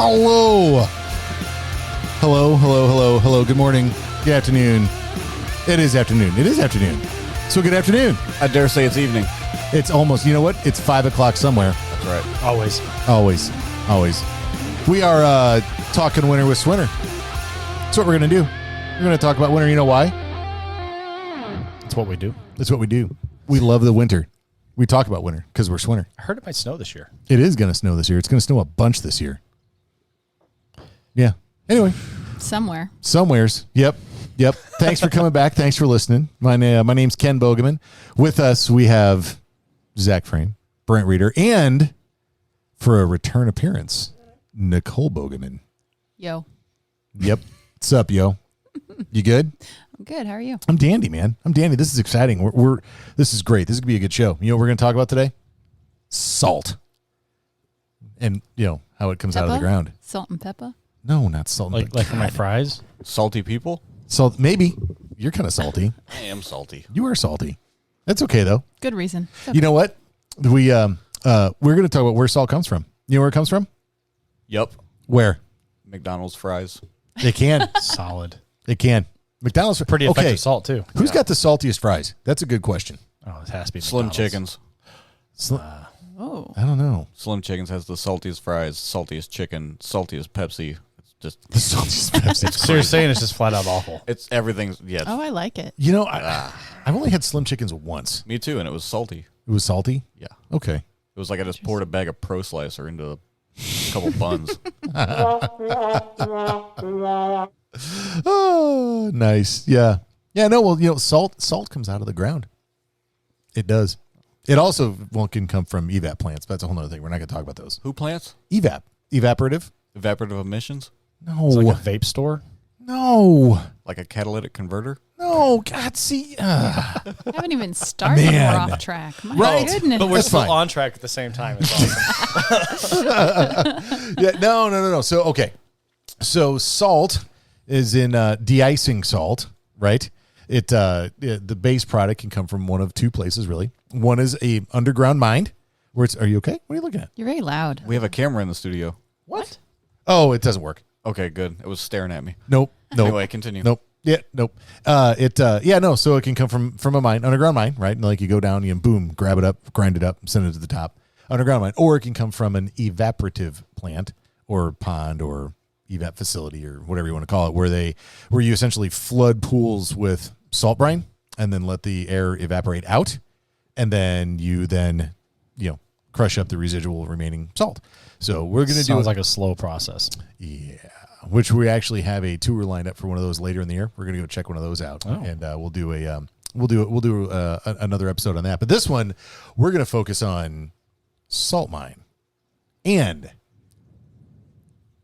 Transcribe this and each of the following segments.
Hello. Hello. Good morning. Good afternoon. It is afternoon. So good afternoon. I dare say it's evening. It's almost, you know what? It's 5 o'clock somewhere. That's right. Always. We are talking winter with Swinter. That's what we're going to do. We're going to talk about winter. You know why? That's what we do. We love the winter. We talk about winter because we're Swinter. I heard it might snow this year. It is going to snow this year. It's going to snow a bunch this year. Yeah. Anyway. Somewheres. Yep. Thanks for coming back. Thanks for listening. My name's Ken Bogeman. With us, we have Zach Frame, Brent Reeder, and for a return appearance, Nicole Bogeman. Yo. Yep. What's up, yo? You good? I'm good. How are you? I'm dandy, man. This is exciting. This is great. This is going to be a good show. You know what we're going to talk about today? Salt. And, how it comes out of the ground. Salt and pepper? No, not salt. Like for my fries? Salty people? Salt, maybe. You're kind of salty. I am salty. You are salty. That's okay, though. Good reason. Okay. You know what? We're going to talk about where salt comes from. You know where it comes from? Yep. Where? McDonald's fries. It can. Solid. It can. McDonald's. Pretty effective salt, too. Who's got the saltiest fries? That's a good question. Oh, it has to be Slim McDonald's. Chickens. I don't know. Slim Chickens has the saltiest fries, saltiest chicken, saltiest Pepsi. It's just The saltiest Pepsi. So you're saying it's just flat out awful. it's everything's Oh, I like it. I've only had Slim Chickens once. me too, and it was salty. It was salty? Yeah. Okay. It was like I just poured a bag of Pro Slicer into a couple buns. Oh, nice. Yeah. Yeah, no, well, salt comes out of the ground. It does. It also can come from evap plants. That's a whole other thing. We're not going to talk about those. Who plants? Evaporative? Evaporative emissions? No. It's like a vape store? No. Like a catalytic converter? No. God, see. I haven't even started. Man. We're off track. My Right. goodness. But we're That's still fine. on track at the same time. It's awesome. Yeah, no. So, okay. So salt is in de-icing salt, right? The base product can come from one of two places, really. One is a underground mine, where it's. Are you okay? What are you looking at? You're very loud. We have a camera in the studio. What? Oh, it doesn't work. Okay, good. It was staring at me. Nope. Anyway, continue. Nope. Yeah, nope. So it can come from a mine, underground mine, right? And like you go down, you boom, grab it up, grind it up, send it to the top, underground mine. Or it can come from an evaporative plant or pond or evap facility or whatever you want to call it, where you essentially flood pools with salt brine and then let the air evaporate out, and then you crush up the residual remaining salt. So we're going to do Sounds like a slow process. Yeah, which we actually have a tour lined up for one of those later in the year. We're going to go check one of those out, and we'll do another episode on that. But this one, we're going to focus on salt mine, and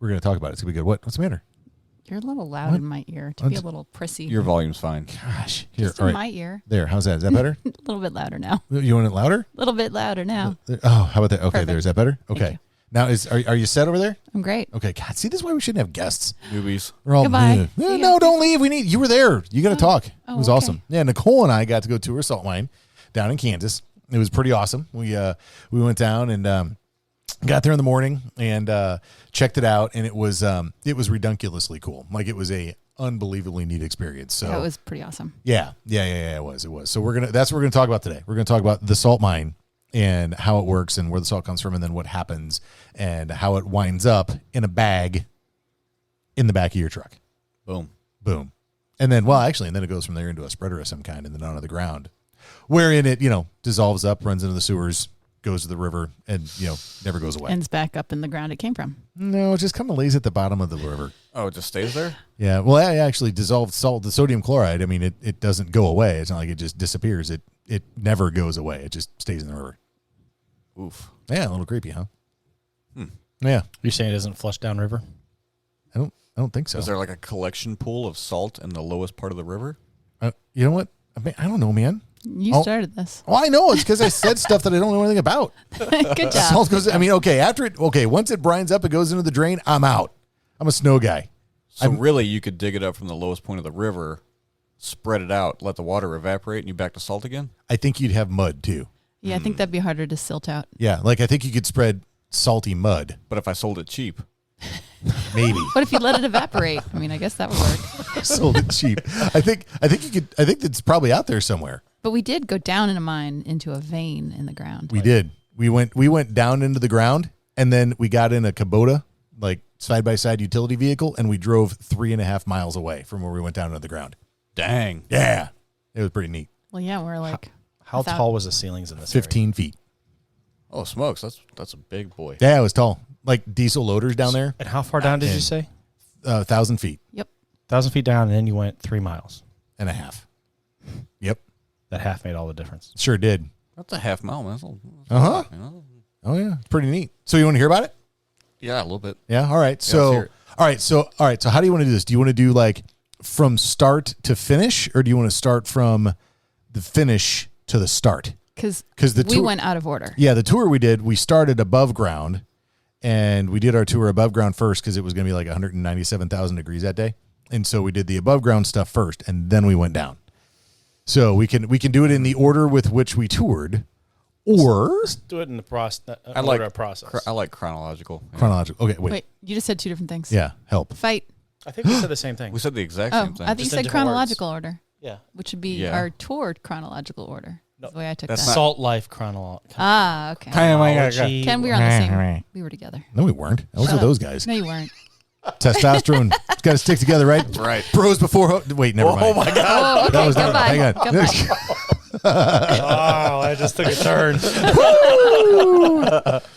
we're going to talk about it. It's going to be good. What's the matter? You're a little loud in my ear to be a little prissy. Your volume's fine. Gosh, here, Just all in right. my ear. There, how's that? Is that better? A little bit louder now. You want it louder? A little bit louder now. Oh, how about that? Okay, Perfect. there. Is that better? Thank Okay. you. Now, are you set over there? I'm great. Okay. God, see, this is why we shouldn't have guests. Newbies. We're all Goodbye. No, See ya. don't leave. You were there. You got to talk. It was okay. awesome. Yeah, Nicole and I got to go tour a salt mine down in Kansas. It was pretty awesome. We went down and got there in the morning and checked it out, and it was redunculously cool. Like, it was a unbelievably neat experience. So That was pretty awesome. Yeah, it was. So that's what we're gonna talk about today. We're gonna talk about the salt mine and how it works and where the salt comes from, and then what happens and how it winds up in a bag in the back of your truck. Boom. And then it goes from there into a spreader of some kind and then onto the ground, wherein it, dissolves up, runs into the sewers, goes to the river, and, never goes away. Ends back up in the ground it came from. No, it just kind of lays at the bottom of the river. Oh, it just stays there? Yeah. Well, actually dissolved salt, the sodium chloride, I mean, it doesn't go away. It's not like it just disappears. It never goes away. It just stays in the river. Oof. Yeah, a little creepy, huh? Yeah. You're saying it doesn't flush downriver? I don't think so. Is there like a collection pool of salt in the lowest part of the river? You know what? I don't know, man. You started this. Oh, I know. It's because I said stuff that I don't know anything about. Good job. Salt goes. I mean, okay. Once it brines up, it goes into the drain. I'm out. I'm a snow guy. So really, you could dig it up from the lowest point of the river, spread it out, let the water evaporate, and you back to salt again? I think you'd have mud too. Yeah, I think that'd be harder to silt out. Yeah, like I think you could spread salty mud. But if I sold it cheap, Maybe. What if you let it evaporate? I mean, I guess that would work. Sold it cheap. I think you could. I think it's probably out there somewhere. But we did go down in a mine into a vein in the ground. We did. We went down into the ground, and then we got in a Kubota, like side by side utility vehicle, and we drove 3.5 miles away from where we went down into the ground. Dang. Yeah, it was pretty neat. Well, yeah, we're like How tall was the ceilings in this 15 feet. Oh, smokes. That's a big boy. Yeah, it was tall. Like diesel loaders down there. And how far down did you say? 1,000 feet. Yep. 1,000 feet down, and then you went 3 miles. And a half. Yep. That half made all the difference. Sure did. That's a half mile, man. That's Uh-huh. you know? Oh, yeah. It's pretty neat. So you want to hear about it? Yeah, a little bit. Yeah. All right. let's So, hear it. all right. So how do you want to do this? Do you want to do like from start to finish, or do you want to start from the finish to the start? Because the we tour- went out of order. Yeah, the tour we did, we started above ground, and we did our tour above ground first because it was going to be like 197,000 degrees that day, and so we did the above ground stuff first, and then we went down. So we can do it in the order with which we toured, or Let's do it in the process. I like process. I like chronological. Yeah. chronological. Okay, wait. Wait, you just said two different things. Yeah, help. Fight. I think we said the same thing. We said the exact Oh, same thing. I think you Just in said different chronological order, Yeah. which would be Yeah. our tour chronological order. No, That's the way I took that's that. not- Salt life chronology. Ah, okay. Chronology. Ken, we were on the same. We were together. No, we weren't. I was Shut with up. those guys. No, you weren't. Testosterone. It's got to stick together, right? right. Bros before. Wait, never mind. Oh my god. Oh, okay. That was not. Goodbye. Hang on. Goodbye. Oh, I just took a turn.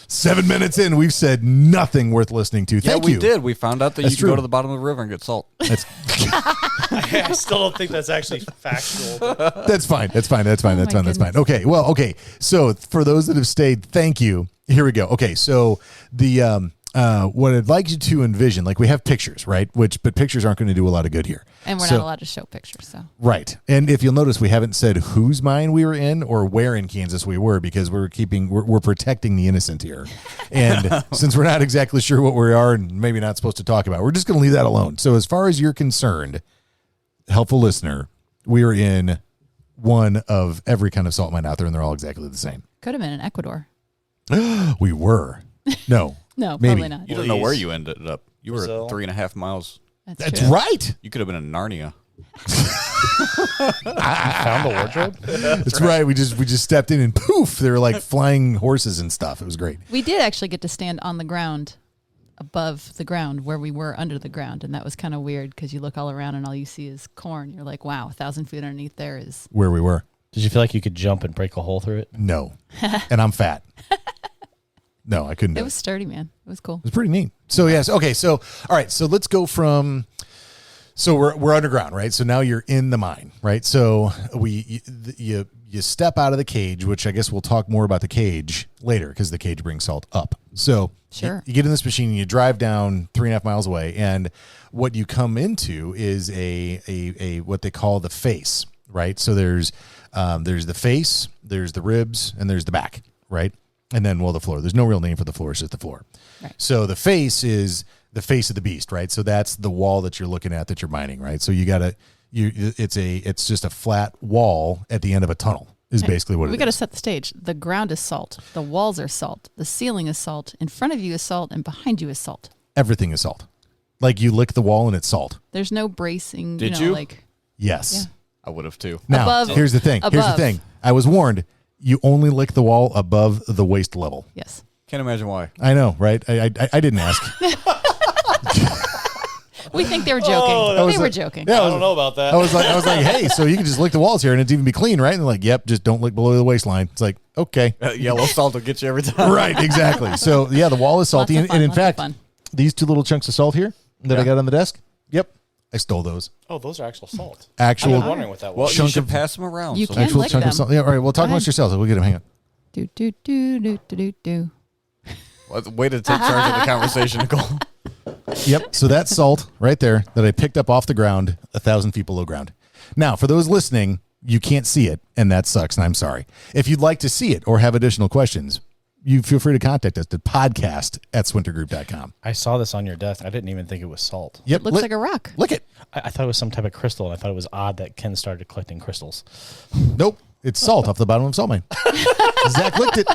7 minutes in, we've said nothing worth listening to. Yeah, Thank we you. did. We found out that That's you true. could go to the bottom of the river and get salt. That's I still don't think that's actually factual. that's fine. That's fine. That's fine. Oh That's my fine. That's fine. goodness. Okay. Well, okay. So for those that have stayed, thank you. Here we go. Okay. So the what I'd like you to envision, like we have pictures, right? But pictures aren't going to do a lot of good here. And we're So- not allowed to show pictures, so. Right. And if you'll notice, we haven't said whose mine we were in or where in Kansas we were because we're protecting the innocent here. And since we're not exactly sure what we are and maybe not supposed to talk about, we're just going to leave that alone. So as far as you're concerned, helpful listener, we are in one of every kind of salt mine out there, and they're all exactly the same. Could have been in Ecuador. We were. No. No, Maybe. probably not. You don't know Please. where you ended up. You were Brazil. 3.5 miles. That's true. right. You could have been in Narnia. Found the wardrobe? That's right. We just stepped in and poof, they were like flying horses and stuff. It was great. We did actually get to stand on the ground above the ground where we were under the ground. And that was kind of weird because you look all around and all you see is corn. You're like, wow, 1,000 feet underneath there is. Where we were. Did you feel like you could jump and break a hole through it? No. And I'm fat. No, I couldn't do It it. was sturdy, man. It was cool. It was pretty neat. So yes, okay. So all right. So let's go from. So we're underground, right? So now you're in the mine, right? So you step out of the cage, which I guess we'll talk more about the cage later because the cage brings salt up. So Sure. you get in this machine and you drive down 3.5 miles away, and what you come into is a what they call the face, right? So there's the face, there's the ribs, and there's the back, right? And then, well, the floor. There's no real name for the floor. It's just the floor. Right. So the face is the face of the beast, right? So that's the wall that you're looking at that you're mining, right? So it's just a flat wall at the end of a tunnel is basically what it is. We got to set the stage. The ground is salt. The walls are salt. The ceiling is salt. In front of you is salt, and behind you is salt. Everything is salt. Like you lick the wall and it's salt. There's no bracing. Did you? you? Like Yes. Yeah. I would have too. Now, Above. here's the thing. Here's the Above. thing. I was warned. You only lick the wall above the waist level. yes. Can't imagine why. I know, right? I didn't ask. We think they were joking. Oh, They were joking. Yeah, I don't know about that. I was like, hey, so you can just lick the walls here and it'd even be clean, right? And they're like, yep, just don't lick below the waistline. It's like, okay. Yellow salt will get you every time. Right, exactly. So yeah, the wall is salty. Lots of fun, and in lots of fact, fun. these two little chunks of salt here that I Yeah. got on the desk, yep, I stole those. Oh, those are actual salt. Actual- I was wondering what that Well, was. you Chunk should of- pass them around. You so can. Actual lick chunk them. of salt. Yeah, all right, well, talk Go amongst ahead. yourselves. We'll get them. Hang on. Do do do do do do do. Well, way to take charge of the conversation, Nicole. Yep. So that's salt right there that I picked up off the ground, 1,000 feet below ground. Now, for those listening, you can't see it, and that sucks, and I'm sorry. If you'd like to see it or have additional questions, you feel free to contact us at podcast@swintergroup.com. I saw this on your desk. I didn't even think it was salt. Yep. Looks like a rock. Lick it. I thought it was some type of crystal, and I thought it was odd that Ken started collecting crystals. Nope. It's salt off the bottom of salt mine. Zach licked it.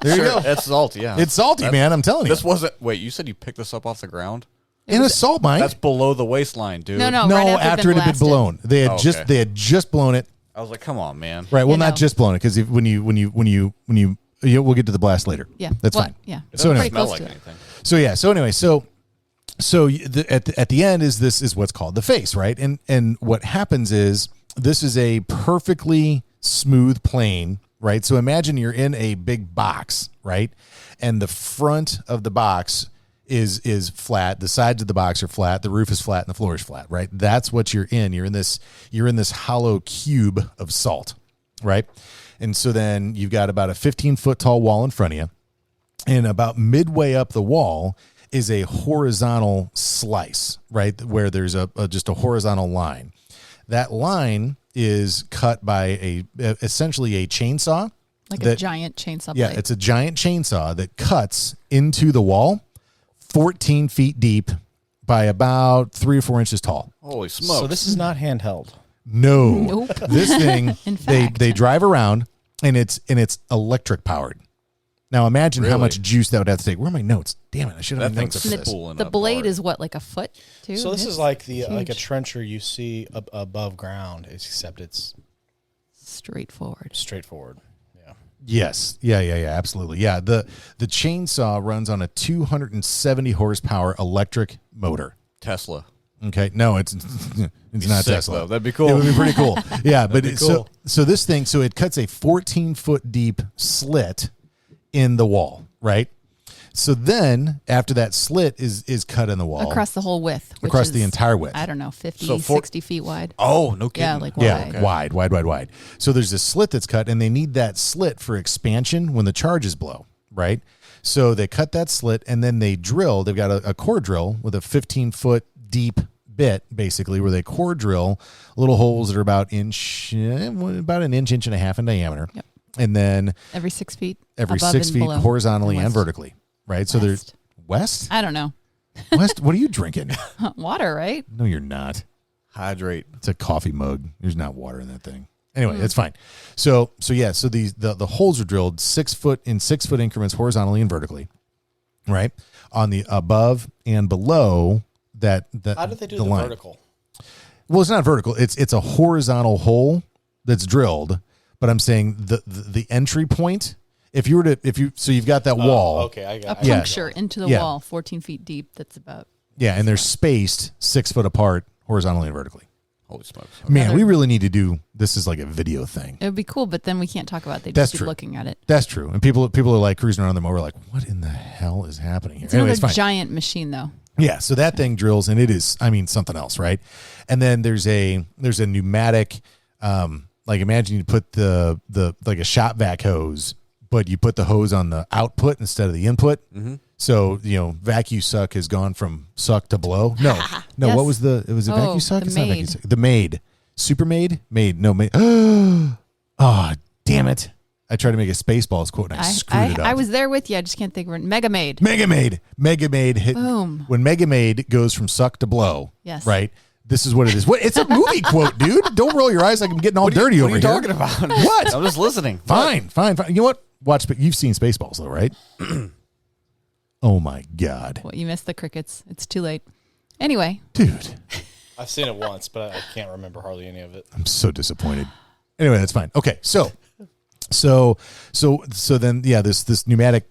There you go. It's salt, yeah. It's salty, man. I'm telling you. This wasn't. Wait, you said you picked this up off the ground? In a salt mine. That's below the waistline, dude. No, no, right after it had been blasted. blown. They had Oh, just okay. they had just blown it. I was like, come on, man. Right. Well, Yeah, not no. just blown it because when you we'll get to the blast later. Yeah. That's Well, fine. Yeah. It So doesn't anyway. smell Pretty like close to it. anything. So yeah. So anyway. At the end is what's called the face, right? And what happens is this is a perfectly smooth plane, right? So imagine you're in a big box, right? And the front of the box is flat. The sides of the box are flat. The roof is flat, and the floor is flat, right? That's what you're in. You're in this hollow cube of salt, right? And so then you've got about a 15-foot tall wall in front of you, and about midway up the wall is a horizontal slice, right? Where there's just a horizontal line. That line is cut by essentially a chainsaw. Like a giant chainsaw Yeah, blade. it's a giant chainsaw that cuts into the wall 14 feet deep by about 3 or 4 inches tall. Holy smokes. So this is not handheld. No. Nope. This thing, In they fact. drive around and it's electric powered. Now imagine how Really? much juice that would have to take. Where are my notes? Damn it, I should have That my notes thing's up for And this. pulling the up blade hard. is what, like a foot too? So this It's is like the like a huge. trencher you see above ground, except it's Straightforward. straightforward. Yeah. Yes. Yeah, absolutely. Yeah. The chainsaw runs on a 270 horsepower electric motor. Tesla. Okay. No, it's not Sick, Tesla. though. That'd be It cool. would be pretty cool. Yeah, but be it, cool. so this thing, so it cuts a 14-foot deep slit in the wall, right? So then after that slit is cut in the wall Across the whole width. which across the is, entire width. I don't know, 50, So 60 feet wide. Oh, no kidding. Yeah, like Yeah, wide. wide. So there's a slit that's cut, and they need that slit for expansion when the charges blow, right? So they cut that slit, and then they drill. They've got a core drill with a 15-foot deep bit, basically, where they core drill little holes that are about an inch and a half in diameter, Yep. and then Every 6 feet. every above 6 and feet below horizontally and west. vertically, right? So there's West. west. I don't know. West, what are you drinking? Water, right? No, you're not. Hydrate. It's a coffee mug. There's not water in that thing. Anyway, that's fine. So the holes are drilled 6 foot in 6 foot increments horizontally and vertically, right? On the above and below that How do they do the the line. vertical? Well, it's not vertical. It's a horizontal hole that's drilled. But I'm saying the entry point. If you've got that wall. Okay, I A got Yeah. puncture into the Yeah. wall, 14 feet deep. That's about. Yeah, and they're spaced 6 foot apart horizontally and vertically. Holy smokes. Man, Another- we really need to do this is like a video thing. It would be cool, but then we can't talk about it. They That's just true. keep looking at it. That's true. And people are like cruising around them over like, what in the hell is happening here? It's Anyway, another it's fine. giant machine, though. Yeah, so that thing drills and it is, I mean, something else, right? And then there's a pneumatic, like imagine you put the like a shop vac hose, but you put the hose on the output instead of the input. Mm-hmm. So, vacuum suck has gone from suck to blow. No, Yes. what was it vacuum suck? the It's not vacuum Maid. suck. The Maid. Super Maid? Maid. No, Maid. Oh, damn it. I tried to make a Spaceballs quote and I screwed it up. I was there with you. I just can't think of it. Mega Maid. Mega Maid hit. Boom. When Mega Maid goes from suck to blow. Yes. Right. This is what it is. What? It's a movie quote, dude. Don't roll your eyes like I'm getting all dirty over What are you here. talking about? What? I'm just listening. Fine. You know what? Watch. You've seen Spaceballs though, right? Oh my god, Well, you missed the crickets. It's too late. Anyway, dude. I've seen it once, but I can't remember hardly any of it. I'm so disappointed. Anyway, that's fine. Okay, so then this pneumatic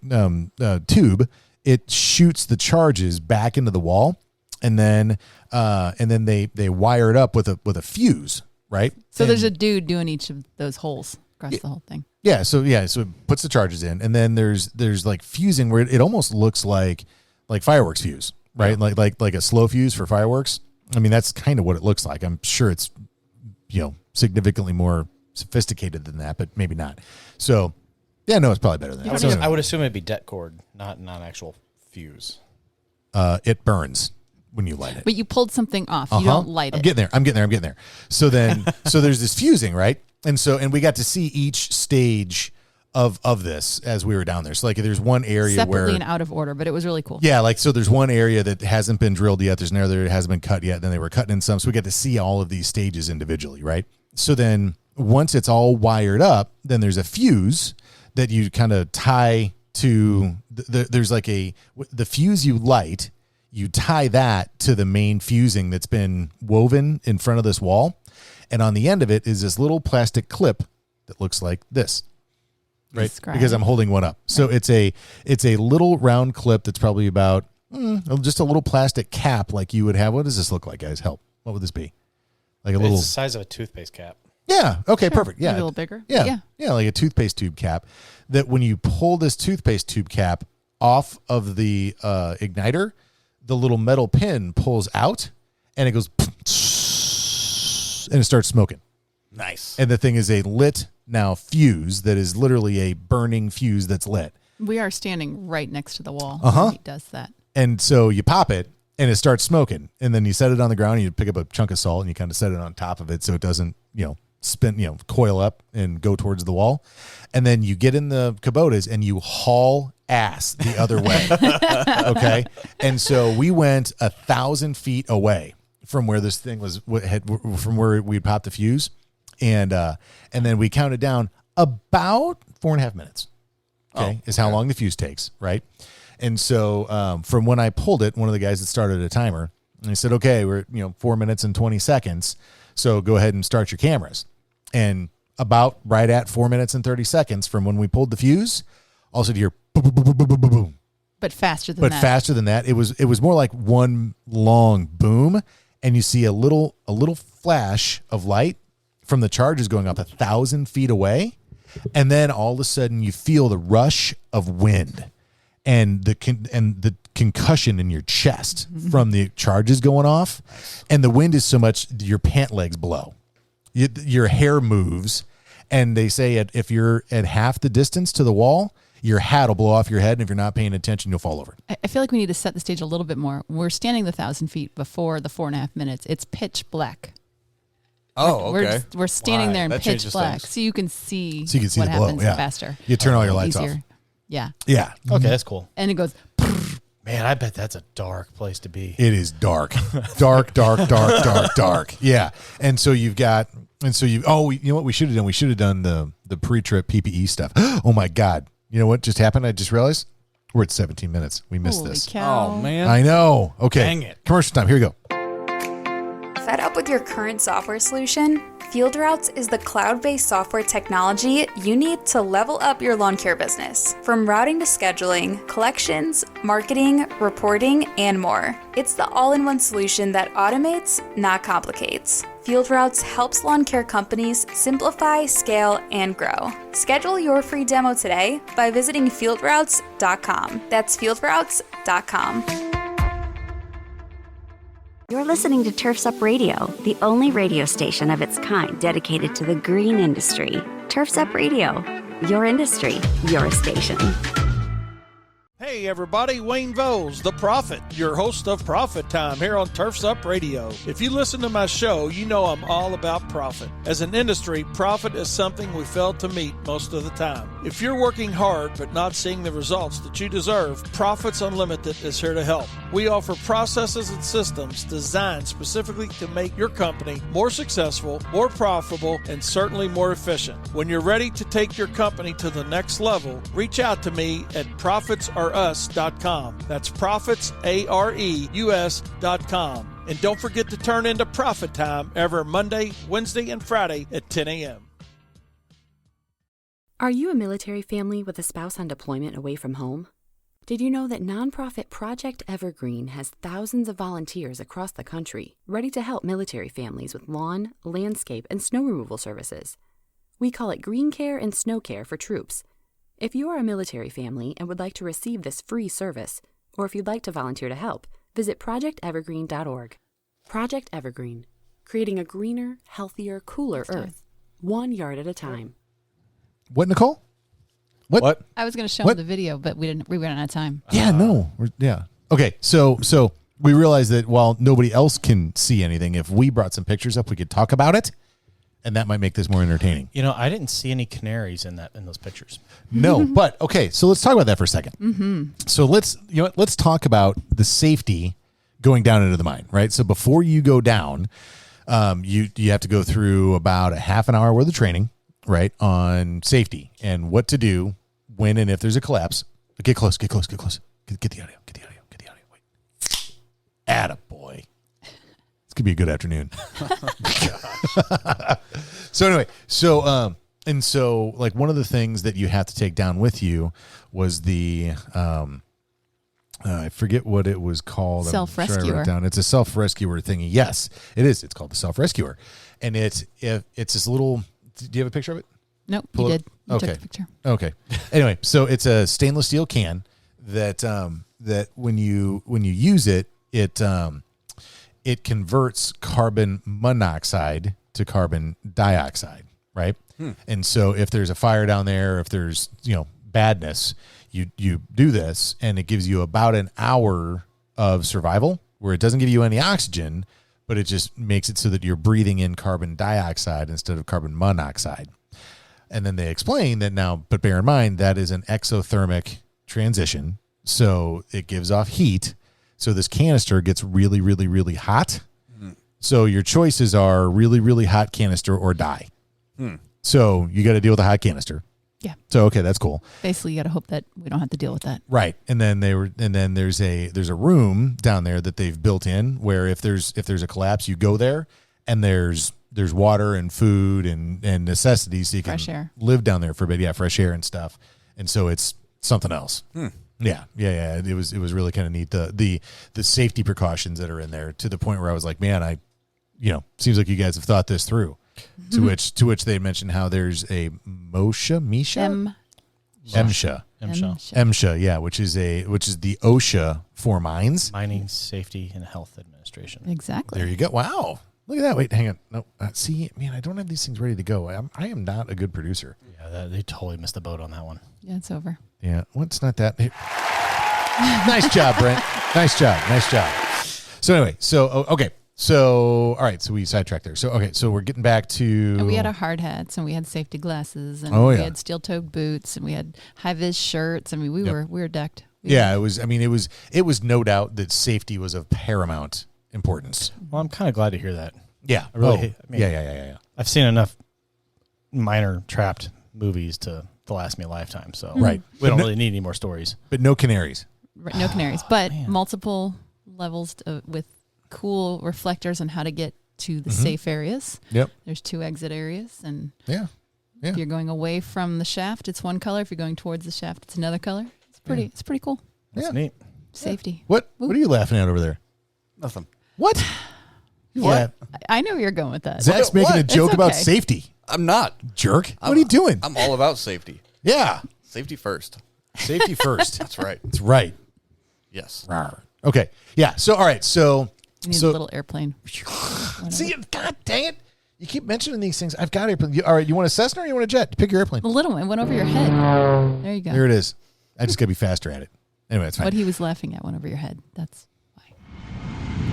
tube, it shoots the charges back into the wall, and then they wire it up with a fuse, right? so And- there's a dude doing each of those holes across the whole thing. so it puts the charges in, and then there's like fusing where it almost looks like fireworks fuse, right? Like a slow fuse for fireworks. I mean, that's kind of what it looks like. I'm sure it's significantly more sophisticated than that, but maybe not. So yeah, no, it's probably better than that. So I would assume it'd be det cord, not an actual fuse. it burns when you light it. But you pulled something off. You don't light I'm it. getting there. So then, so there's this fusing, right? And we got to see each stage of this as we were down there. So like there's one area Separately where and out of order, but it was really cool. yeah, like so there's one area that hasn't been drilled yet. There's another that hasn't been cut yet. Then they were cutting in some. So we get to see all of these stages individually, right? So then once it's all wired up, then there's a fuse that you kind of tie to there's like the fuse you light, you tie that to the main fusing that's been woven in front of this wall. And on the end of it is this little plastic clip that looks like this. Right. Describe. Because I'm holding one up. So it's a little round clip that's probably about just a little plastic cap like you would have. What does this look like, guys? Help. What would this be? Like a little. It's the size of a toothpaste cap. Yeah. Okay. Perfect. Yeah. Maybe a little bigger. Yeah. Yeah. Like a toothpaste tube cap. That when you pull this toothpaste tube cap off of the igniter, the little metal pin pulls out and it goes and it starts smoking. Nice. And the thing is a lit now fuse that is literally a burning fuse that's lit. We are standing right next to the wall. Uh-huh. When he does that. And so you pop it and it starts smoking. And then you set it on the ground and you pick up a chunk of salt and you kind of set it on top of it so it doesn't, spin, coil up and go towards the wall. And then you get in the Kubotas and you haul ass the other way. Okay. And so we went 1,000 feet away from where this thing was, from where we'd popped the fuse. And then we counted down about 4.5 minutes. Okay. Is how long the fuse takes. Right. And so from when I pulled it, one of the guys that started a timer, and he said, okay, we're 4 minutes and 20 seconds. So go ahead and start your cameras. And about right at 4 minutes and 30 seconds from when we pulled the fuse, also to hear boom, boom, boom, boom, boom, boom, boom. But faster than But that. faster than that. It was more like one long boom, and you see a little flash of light from the charges going up 1,000 feet away, and then all of a sudden you feel the rush of wind and the concussion in your chest from the charges going off, and the wind is so much your pant legs blow. Your hair moves, and they say if you're at half the distance to the wall, your hat will blow off your head, and if you're not paying attention, you'll fall over. I feel like we need to set the stage a little bit more. We're standing the 1,000 feet before the 4.5 minutes. It's pitch black. Oh, okay. We're standing Wow, there in that pitch changes black, things. so you can see, So you can see what the glow, happens yeah. faster. You turn all your lights Easier. off. Yeah. Yeah. Okay, that's cool. And it goes, Man, I bet that's a dark place to be. It is dark. Dark. Yeah. And so you know what we should have done? We should have done the pre-trip PPE stuff. Oh my God. You know what just happened? I just realized we're at 17 minutes. We missed holy this. cow. Oh, man. I know. Okay. Dang it. Commercial time. Here we go. Fed up with your current software solution? FieldRoutes is the cloud-based software technology you need to level up your lawn care business. From routing to scheduling, collections, marketing, reporting, and more. It's the all-in-one solution that automates, not complicates. FieldRoutes helps lawn care companies simplify, scale, and grow. Schedule your free demo today by visiting fieldroutes.com. That's fieldroutes.com. You're listening to Turf's Up Radio, the only radio station of its kind dedicated to the green industry. Turf's Up Radio, your industry, your station. Hey everybody, Wayne Vowles, the Prophet, your host of Profit Time here on Turf's Up Radio. If you listen to my show, you know I'm all about profit. As an industry, profit is something we fail to meet most of the time. If you're working hard but not seeing the results that you deserve, Profits Unlimited is here to help. We offer processes and systems designed specifically to make your company more successful, more profitable, and certainly more efficient. When you're ready to take your company to the next level, reach out to me at profitsareus.com. That's profitsareus.com. And don't forget to turn into Profit Time every Monday, Wednesday, and Friday at 10 a.m. Are you a military family with a spouse on deployment away from home? Did you know that nonprofit Project Evergreen has thousands of volunteers across the country ready to help military families with lawn, landscape, and snow removal services? We call it Green Care and Snow Care for troops. If you are a military family and would like to receive this free service, or if you'd like to volunteer to help, visit projectevergreen.org. Project Evergreen, creating a greener, healthier, cooler Earth, 1 yard at a time. What, Nicole? What? I was going to show What? him the video, but we ran out of time. Yeah, no. Yeah. Okay, so we realized that while nobody else can see anything, if we brought some pictures up, we could talk about it, and that might make this more entertaining. You know, I didn't see any canaries in those pictures. No, but okay, so let's talk about that for a second. Mm-hmm. So let's talk about the safety going down into the mine, right? So before you go down, you have to go through about a half an hour worth of training, right, on safety and what to do when and if there's a collapse. Get close. Get the audio. Wait. Attaboy. It's gonna be a good afternoon. So anyway, and so like one of the things that you have to take down with you was the I forget what it was called. Self-rescuer. I'm sure I wrote it down. It's a self-rescuer thingy. Yes, it is. It's called the self-rescuer, and it's this little. Do you have a picture of it? Nope, Pull you it- did. You okay. took the picture. Okay. Anyway, so it's a stainless steel can that that when you use it, it converts carbon monoxide to carbon dioxide, right? And so if there's a fire down there, if there's badness, you do this, and it gives you about an hour of survival where it doesn't give you any oxygen, but it just makes it so that you're breathing in carbon dioxide instead of carbon monoxide. And then they explain that now, but bear in mind, that is an exothermic transition. So it gives off heat. So this canister gets really, really, really hot. So your choices are really, really hot canister or die. So you got to deal with a hot canister. Yeah. So, okay, that's cool. Basically, you got to hope that we don't have to deal with that. Right. And then there's a room down there that they've built in where if there's a collapse, you go there, and there's water and food and necessities, so you can Fresh air. live down there for a bit. Yeah, fresh air and stuff. And so it's something else. Yeah. It was really kind of neat. The safety precautions that are in there, to the point where I was like, man, seems like you guys have thought this through. To which they mentioned how there's a MSHA, yeah, which is the OSHA for mines. Mining Safety and Health Administration. Exactly. There you go. Wow. Look at that. Wait, hang on. No, see, man, I don't have these things ready to go. I am not a good producer. Yeah, they totally missed the boat on that one. Yeah, it's over. Yeah. Well, it's not that. Nice job, Brent. Nice job. So anyway, okay. So, all right. So we sidetracked there. So, okay. So we're getting back to. And we had our hard hats, and we had safety glasses, and Oh, we yeah. had steel-toed boots, and we had high-vis shirts. I mean, we were decked. Yeah, it was. I mean, it was no doubt that safety was of paramount importance. Well, I'm kind of glad to hear that. Yeah. I really. I mean, yeah. I've seen enough miner trapped movies to last me a lifetime. So Right. we don't really need any more stories. But no canaries. Right, no canaries, but man. multiple levels with cool reflectors on how to get to the safe areas. Yep. There's 2 exit areas, and Yeah. if you're going away from the shaft, it's one color. If you're going towards the shaft, it's another color. It's pretty cool. That's Yeah. neat. Safety. What are you laughing at over there? Nothing. What? What? I knew where you're going with that. Zach's making a It's joke about okay. safety. I'm not. Jerk. What are you doing? I'm all about safety. Yeah. Safety first. Safety first. That's right. That's right. Yes. Rawr. Okay. Yeah. So, all right. So, You need a little airplane. see, God dang it. You keep mentioning these things. I've got airplane. All right. You want a Cessna or you want a jet? Pick your airplane. The little one went over your head. There you go. There it is. I just got to be faster at it. Anyway, it's fine. What he was laughing at went over your head. That's why.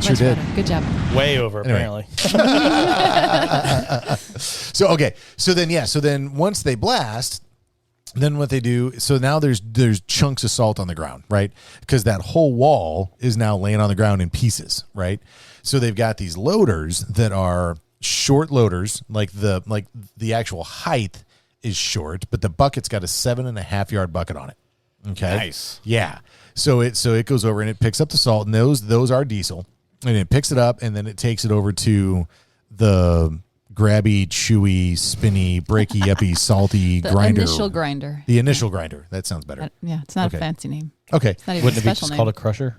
Sure Much did. better. Good job. Way over, Anyway. apparently. So, okay. So then once they blast, then what they do, so now there's chunks of salt on the ground, right? Because that whole wall is now laying on the ground in pieces, right? So they've got these loaders that are short loaders, like the actual height is short, but the bucket's got a 7.5 yard bucket on it. Okay. Nice. Yeah. So it goes over and it picks up the salt, and those are diesel, and it picks it up, and then it takes it over to the grabby, chewy, spinny, breaky, yuppie, salty The grinder. initial grinder. The initial grinder. That sounds better. Yeah, it's not Okay. a fancy name. Okay. It's not even Wouldn't a it be special just name. called a crusher?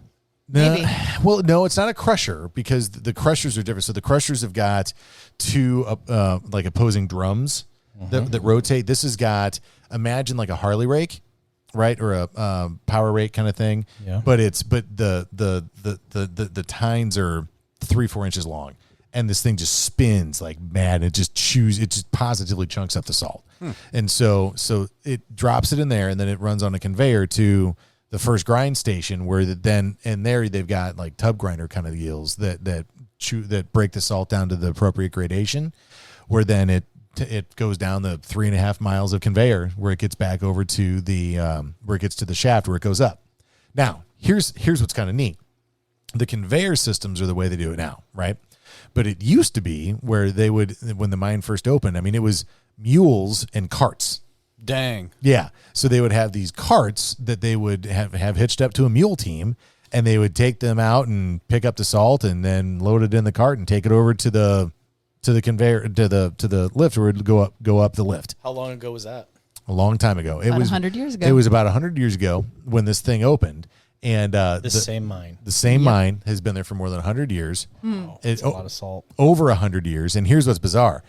Maybe. Well, no, it's not a crusher because the crushers are different. So the crushers have got 2 like opposing drums that rotate. This has got, imagine like a Harley rake, right, or a power rake kind of thing. Yeah. But the tines are 3-4 inches long, and this thing just spins like mad. It just positively chunks up the salt, and so it drops it in there, and then it runs on a conveyor to the first grind station, where then in there they've got like tub grinder kind of deals that break the salt down to the appropriate gradation, where then it goes down the 3.5 miles of conveyor where it gets back over to the where it gets to the shaft where it goes up. Now here's what's kind of neat. The conveyor systems are the way they do it now, right? But it used to be where they would, when the mine first opened, I mean, it was mules and carts. Dang. Yeah. So they would have these carts that they would have hitched up to a mule team, and they would take them out and pick up the salt and then load it in the cart and take it over to the conveyor to the lift where it would go up the lift. How long ago was that? A long time ago. It About was 100 years ago. It was about 100 years ago when this thing opened, and The same mine. the same mine has been there for more than 100 years. It's a lot of salt. Over 100 years. And here's what's bizarre: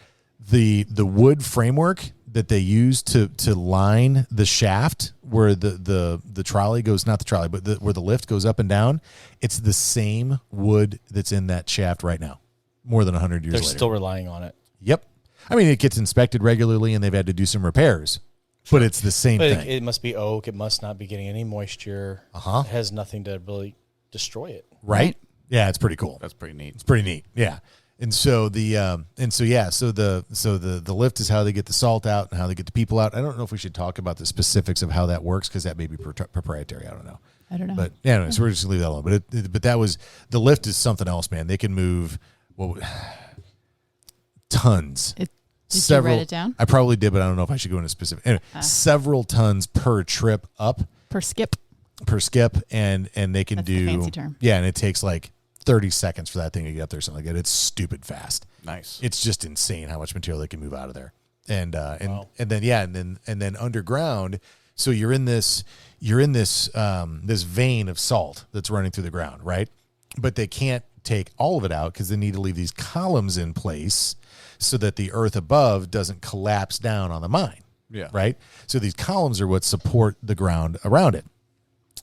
the wood framework that they use to line the shaft where the trolley goes, not the trolley, but where the lift goes up and down, it's the same wood that's in that shaft right now, more than 100 years They're later. still relying on it. Yep. I mean, it gets inspected regularly, and they've had to do some repairs, but it's the same But thing. it must be oak. It must not be getting any moisture. Uh-huh. It has nothing to really destroy it. Right? Yeah, it's pretty cool. That's pretty neat. It's pretty neat. Yeah. And so the lift is how they get the salt out and how they get the people out. I don't know if we should talk about the specifics of how that works because that may be proprietary. I don't know. I don't know. But yeah, anyway, so we're just gonna leave that alone. But that was the lift is something else, man. They can move tons. Did you write it down? I probably did, but I don't know if I should go into specific. Anyway, several tons per trip up Per skip. and they can That's the do fancy term. Yeah, and it takes like 30 seconds for that thing to get up there, something like that. It's stupid fast. Nice. It's just insane how much material they can move out of there. And Wow. and then underground, so you're in this this vein of salt that's running through the ground, right? But they can't take all of it out because they need to leave these columns in place so that the earth above doesn't collapse down on the mine. Yeah. Right? So these columns are what support the ground around it.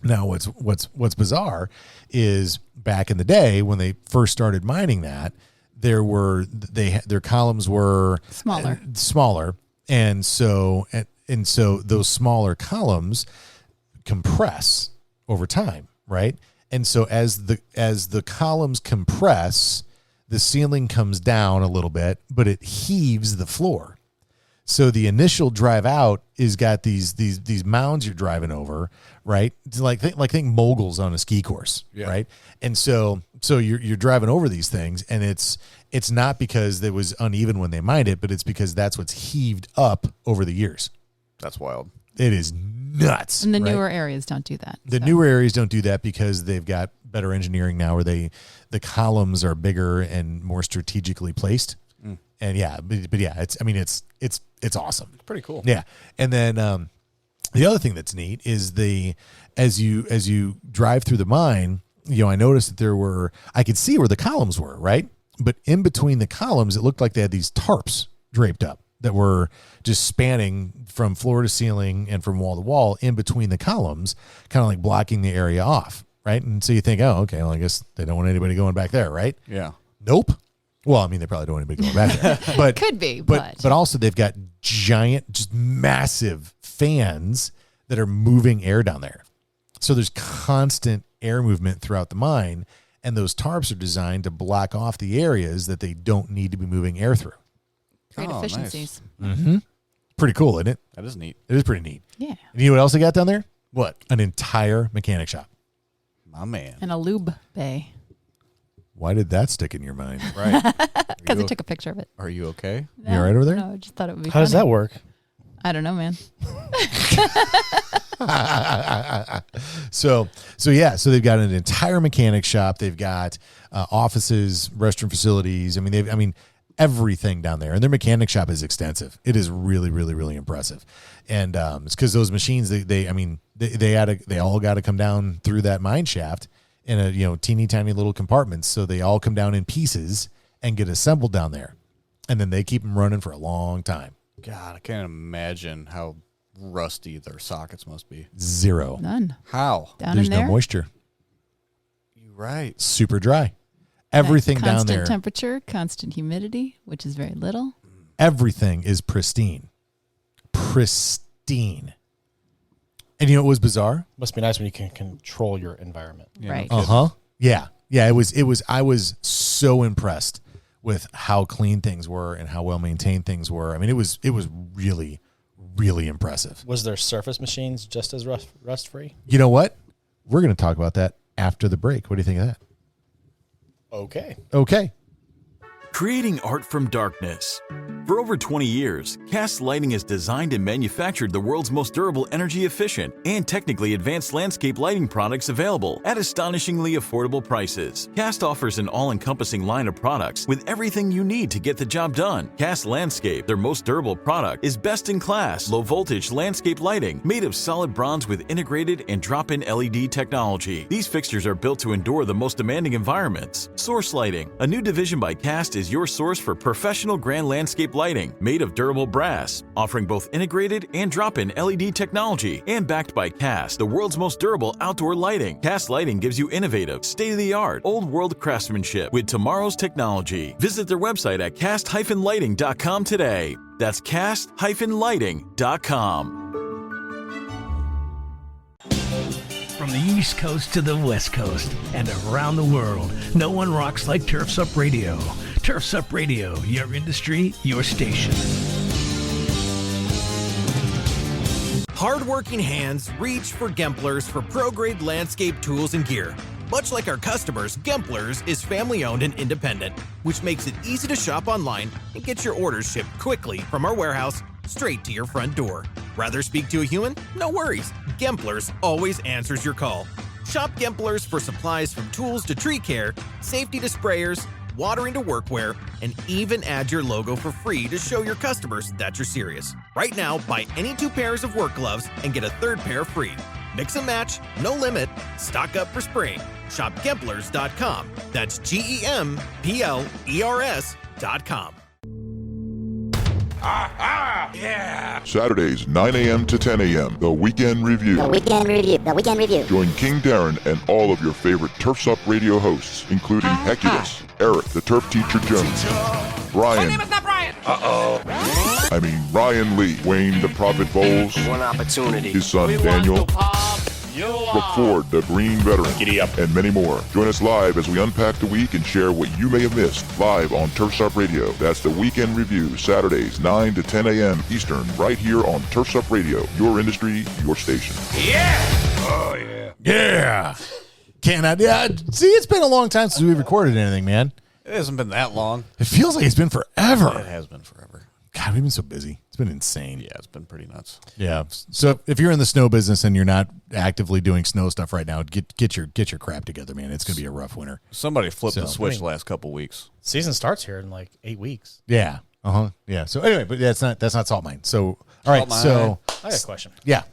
Now, what's bizarre is back in the day when they first started mining that, their columns were smaller, and so those smaller columns compress over time, right? And so as the columns compress, the ceiling comes down a little bit, but it heaves the floor. So the initial drive out is got these mounds you're driving over, right? It's like think moguls on a ski course, right? And so you're driving over these things, and it's not because it was uneven when they mined it, but it's because that's what's heaved up over the years. That's wild. It is nuts. And the right? newer areas don't do that. The newer areas don't do that because they've got better engineering now, where the columns are bigger and more strategically placed. And but yeah, it's awesome. It's pretty cool. Yeah. And then the other thing that's neat is as you drive through the mine, I noticed that I could see where the columns were, right? But in between the columns, it looked like they had these tarps draped up that were just spanning from floor to ceiling and from wall to wall in between the columns, kind of like blocking the area off, right? And so you think, oh, okay, well, I guess they don't want anybody going back there, right? Yeah. Nope. Well, I mean, they probably don't want anybody going back there. But Could be, but also they've got giant, just massive fans that are moving air down there. So there's constant air movement throughout the mine, and those tarps are designed to block off the areas that they don't need to be moving air through. Great Oh, efficiencies. Mm-hmm. Pretty cool, isn't it? That is neat. It is pretty neat. Yeah. And you know what else they got down there? What? An entire mechanic shop. My man. And a lube bay. Why did that stick in your mind? Right. Because I took a picture of it. Are you okay? You all right over there? No, I just thought it would be How does funny. that work? I don't know, man. So they've got an entire mechanic shop. They've got offices, restroom facilities. I mean, everything down there. And their mechanic shop is extensive. It is really, really, really impressive. And it's because those machines, they all got to come down through that mine shaft in a teeny tiny little compartments. So they all come down in pieces and get assembled down there, and then they keep them running for a long time. God, I can't imagine how rusty their sockets must be. Zero. None. How? Down There's in there. no moisture. You're right. Super dry. Everything down constant there. Temperature, constant humidity, which is very little. Everything is pristine. Pristine. And what was bizarre? Must be nice when you can control your environment. Yeah, Right. no kidding. Uh-huh. Yeah. Yeah, it was I was so impressed with how clean things were and how well maintained things were. I mean, it was really, really impressive. Was their surface machines just as rust free? You know what? We're going to talk about that after the break. What do you think of that? Okay. Okay. Creating art from darkness. For over 20 years, Cast Lighting has designed and manufactured the world's most durable, energy-efficient, and technically advanced landscape lighting products available at astonishingly affordable prices. Cast offers an all-encompassing line of products with everything you need to get the job done. Cast Landscape, their most durable product, is best-in-class, low-voltage landscape lighting made of solid bronze with integrated and drop-in LED technology. These fixtures are built to endure the most demanding environments. Source Lighting, a new division by Cast, is your source for professional grand landscape lighting made of durable brass, offering both integrated and drop-in LED technology, and backed by Cast, the world's most durable outdoor lighting. Cast Lighting gives you innovative, state-of-the-art, old-world craftsmanship with tomorrow's technology. Visit their website at cast-lighting.com today. That's cast-lighting.com. From the East Coast to the West Coast and around the world, no one rocks like Turf's Up Radio. Turf's Up Radio, your industry, your station. Hardworking hands reach for Gemplers for pro-grade landscape tools and gear. Much like our customers, Gemplers is family-owned and independent, which makes it easy to shop online and get your orders shipped quickly from our warehouse straight to your front door. Rather speak to a human? No worries. Gemplers always answers your call. Shop Gemplers for supplies from tools to tree care, safety to sprayers, watering to workwear, and even add your logo for free to show your customers that you're serious. Right now, buy any 2 pairs of work gloves and get a 3rd pair free. Mix and match, no limit, stock up for spring. Shop Gemplers.com. That's GEMPLERS.com. Yeah! Saturdays, 9 a.m. to 10 a.m. The Weekend Review. The Weekend Review. Join King Darren and all of your favorite Turf's Up Radio hosts, including Heculus, Eric, the Turf Teacher Jones, Brian. My name is not Brian. Ryan Lee, Wayne the Prophet Bowles, One opportunity. his son Daniel, Brooke Ford, the Green Veteran, Giddy up. and many more. Join us live as we unpack the week and share what you may have missed live on Turf's Up Radio. That's the Weekend Review, Saturdays, 9 to 10 a.m. Eastern, right here on Turf's Up Radio, your industry, your station. Yeah! Oh, yeah. Yeah. See, it's been a long time since we recorded anything, man. It hasn't been that long. It feels like it's been forever. It has been forever. God, we've been so busy. It's been insane. Yeah, it's been pretty nuts. Yeah. So if you're in the snow business and you're not actively doing snow stuff right now, get your crap together, man. It's going to be a rough winter. Somebody flipped the switch the last couple weeks. Season starts here in like 8 weeks. Yeah. Yeah. So anyway, but that's not salt mine. So all right. So I got a question. Yeah.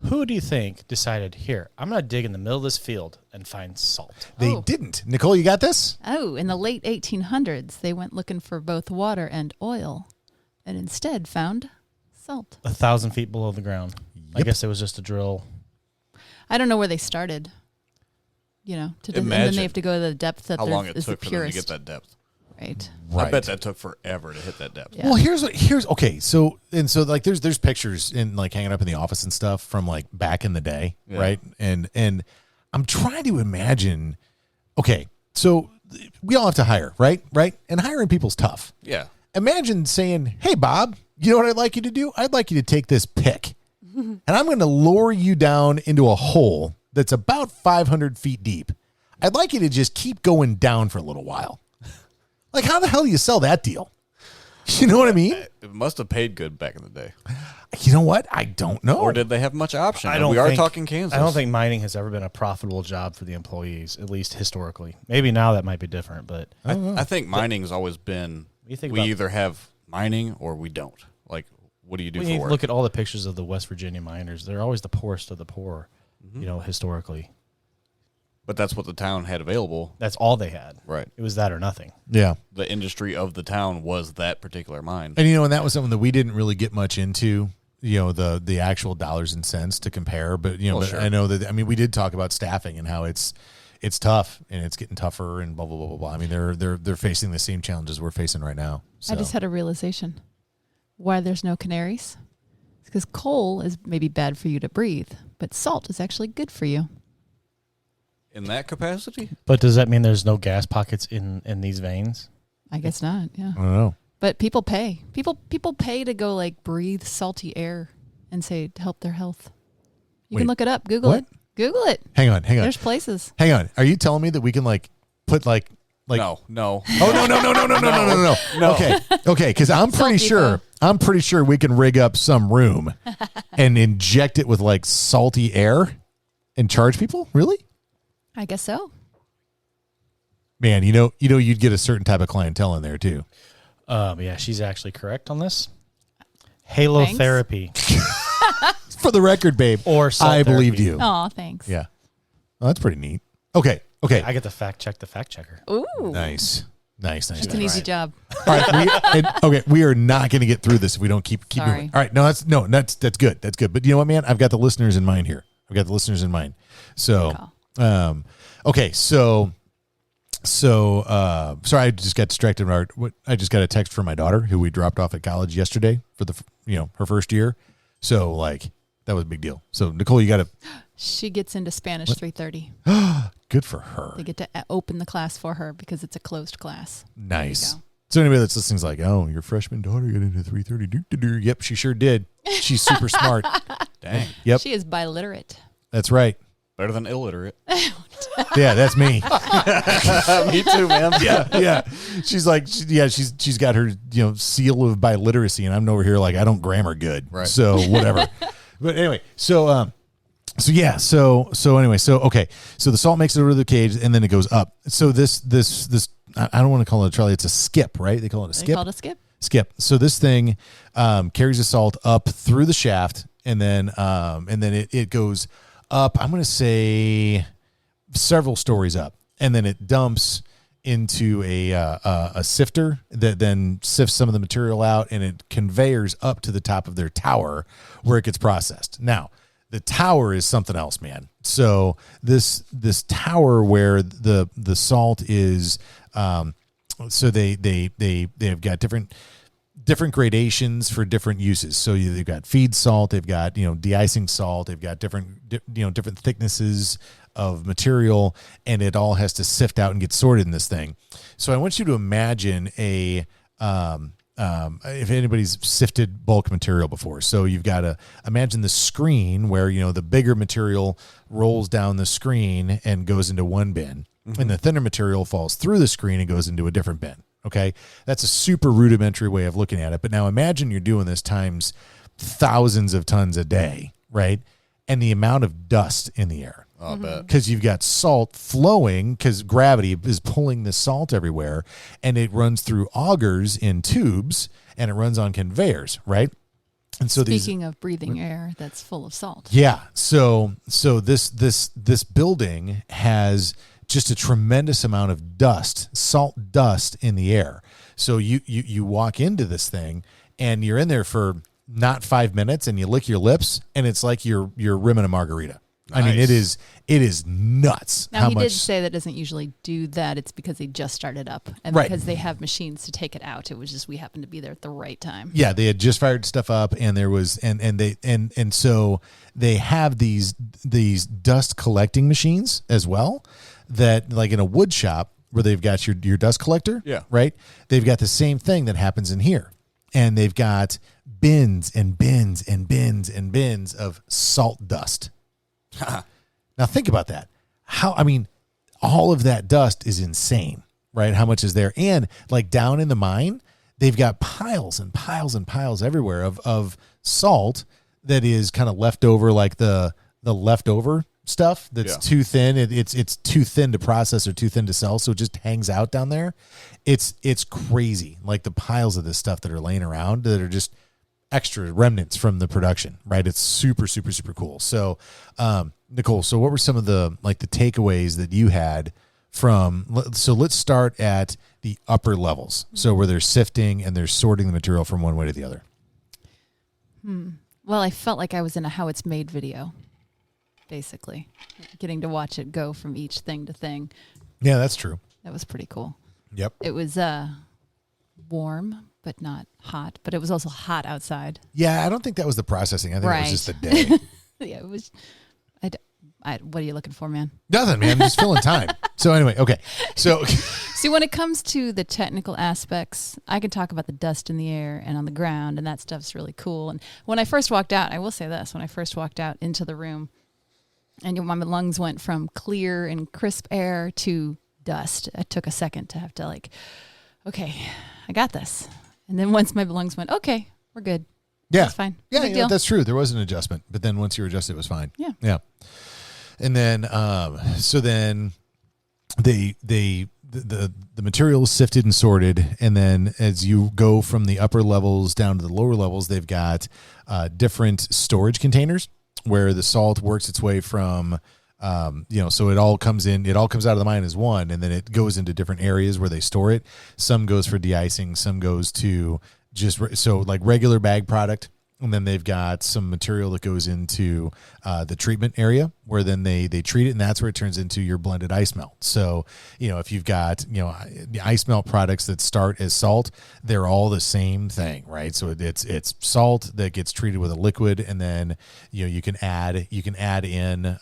Who do you think decided, here, I'm going to dig in the middle of this field and find salt? They didn't. Nicole, you got this? Oh, in the late 1800s, they went looking for both water and oil and instead found salt. 1,000 feet below the ground. I guess it was just a drill. I don't know where they started, and then they have to go to the depth that how long it is took the for them to purest. get that depth. Right. I bet that took forever to hit that depth. Yeah. Well, here's okay. So like there's pictures in like hanging up in the office and stuff from like back in the day, right? And I'm trying to imagine. Okay, so we all have to hire, right? And hiring people's tough. Yeah. Imagine saying, "Hey, Bob, you know what I'd like you to do? I'd like you to take this pick, and I'm going to lower you down into a hole that's about 500 feet deep. I'd like you to just keep going down for a little while." Like, how the hell do you sell that deal? You know what I mean? It must have paid good back in the day. You know what? I don't know. Or did they have much option? We are talking Kansas. I don't think mining has ever been a profitable job for the employees, at least historically. Maybe now that might be different, but I think mining's always been, we either have mining or we don't. Like, what do you do for work? Look at all the pictures of the West Virginia miners. They're always the poorest of the poor, historically. But that's what the town had available. That's all they had. Right. It was that or nothing. Yeah. The industry of the town was that particular mine. And, and that was something that we didn't really get much into, the actual dollars and cents to compare. But, Sure. I know that, we did talk about staffing and how it's tough and it's getting tougher and blah, blah, blah, blah, blah. I mean, they're facing the same challenges we're facing right now. So. I just had a realization. Why there's no canaries? It's because coal is maybe bad for you to breathe, but salt is actually good for you. In that capacity? But does that mean there's no gas pockets in these veins? I guess not, yeah. I don't know. But people pay. People pay to go like breathe salty air and say to help their health. You can look it up. Google it. Google it. Hang on. There's places. Hang on. Are you telling me that we can like put like Like no. Oh no. Okay. Because I'm pretty sure we can rig up some room and inject it with like salty air and charge people. Really? I guess so. Man, you'd get a certain type of clientele in there too. Yeah, she's actually correct on this. Halotherapy. For the record, babe, or I believed you. Oh, thanks. Yeah. Oh, that's pretty neat. Okay. I get to fact check the fact checker. Ooh. Nice. It's an easy job. All right, we are not going to get through this if we don't keep Sorry. moving. All right, that's good. That's good. But you know what, man? I've got the listeners in mind here. So, okay, so sorry, I just got distracted. I just got a text from my daughter who we dropped off at college yesterday for her first year. So like that was a big deal. So Nicole, you got to. She gets into Spanish 3:30. Good for her. They get to open the class for her because it's a closed class. Nice. So anybody that's listening is like, oh, your freshman daughter got into 3:30. Yep, she sure did. She's super smart. Dang. Yep. She is biliterate. That's right. Better than illiterate. Yeah, that's me. Me too, man. Yeah. She's like, she's got her seal of biliteracy, and I'm over here like I don't grammar good. Right. So whatever. But anyway, so anyway, so the salt makes it over to the cage, and then it goes up. So this I don't want to call it a trolley. It's a skip, right? They call it a skip. They call it a skip. Skip. So this thing carries the salt up through the shaft, and then it goes up. I'm going to say several stories up, and then it dumps into a sifter that then sifts some of the material out, and it conveyors up to the top of their tower where it gets processed. Now, the tower is something else, man. So this tower where the salt is, so they've got different gradations for different uses. So they've got feed salt, they've got de-icing salt, they've got different thicknesses of material, and it all has to sift out and get sorted in this thing. So I want you to imagine if anybody's sifted bulk material before. So you've got to imagine the screen where, the bigger material rolls down the screen and goes into one bin, and the thinner material falls through the screen and goes into a different bin. Okay. That's a super rudimentary way of looking at it. But now imagine you're doing this times thousands of tons a day, right? And the amount of dust in the air. I'll bet. Because you've got salt flowing because gravity is pulling the salt everywhere, and it runs through augers in tubes, and it runs on conveyors, right? And so Speaking of breathing air that's full of salt. Yeah. So this building has just a tremendous amount of dust, salt dust in the air. So you walk into this thing, and you're in there for not 5 minutes, and you lick your lips, and it's like you're rimming a margarita. Nice. I mean, it is nuts. Now, he did say that doesn't usually do that. It's because they just started up, and because they have machines to take it out. It was just we happened to be there at the right time. Yeah, they had just fired stuff up, and there was and so they have these dust collecting machines as well. That like in a wood shop where they've got your dust collector. Yeah. Right. They've got the same thing that happens in here, and they've got bins and bins and bins and bins of salt dust. Now think about that. All of that dust is insane, right? How much is there? And like down in the mine, they've got piles and piles and piles everywhere of salt that is kind of left over, like the leftover stuff that's too thin. It's too thin to process or too thin to sell, so it just hangs out down there. It's crazy, like the piles of this stuff that are laying around that are just extra remnants from the production, right? It's super, super, super cool. So, Nicole, so what were some of the takeaways that you had from, so let's start at the upper levels. So where they're sifting and they're sorting the material from one way to the other. Well, I felt like I was in a How It's Made video, basically, getting to watch it go from each thing to thing. Yeah, that's true. That was pretty cool. Yep. It was warm, but not hot, but it was also hot outside. Yeah, I don't think that was the processing. I think it was just the day. Yeah, it was. What are you looking for, man? Nothing, man. I'm just filling time. So anyway, okay. So see, when it comes to the technical aspects, I can talk about the dust in the air and on the ground, and that stuff's really cool. And when I first walked out, I will say this, when I first walked out into the room, and my lungs went from clear and crisp air to dust. It took a second to have to like, okay, I got this. And then once my lungs went, okay, we're good. Yeah. That's fine. Yeah, Big you know, deal. that's true. There was an adjustment, but then once you were adjusted, it was fine. Yeah. Yeah. And then, so then the material is sifted and sorted. And then as you go from the upper levels down to the lower levels, they've got different storage containers where the salt works its way from, so it all comes out of the mine as one, and then it goes into different areas where they store it. Some goes for de-icing, some goes to like regular bag product. And then they've got some material that goes into the treatment area where then they treat it, and that's where it turns into your blended ice melt. So, if you've got, the ice melt products that start as salt, they're all the same thing, right? So it's salt that gets treated with a liquid, and then, you can add in,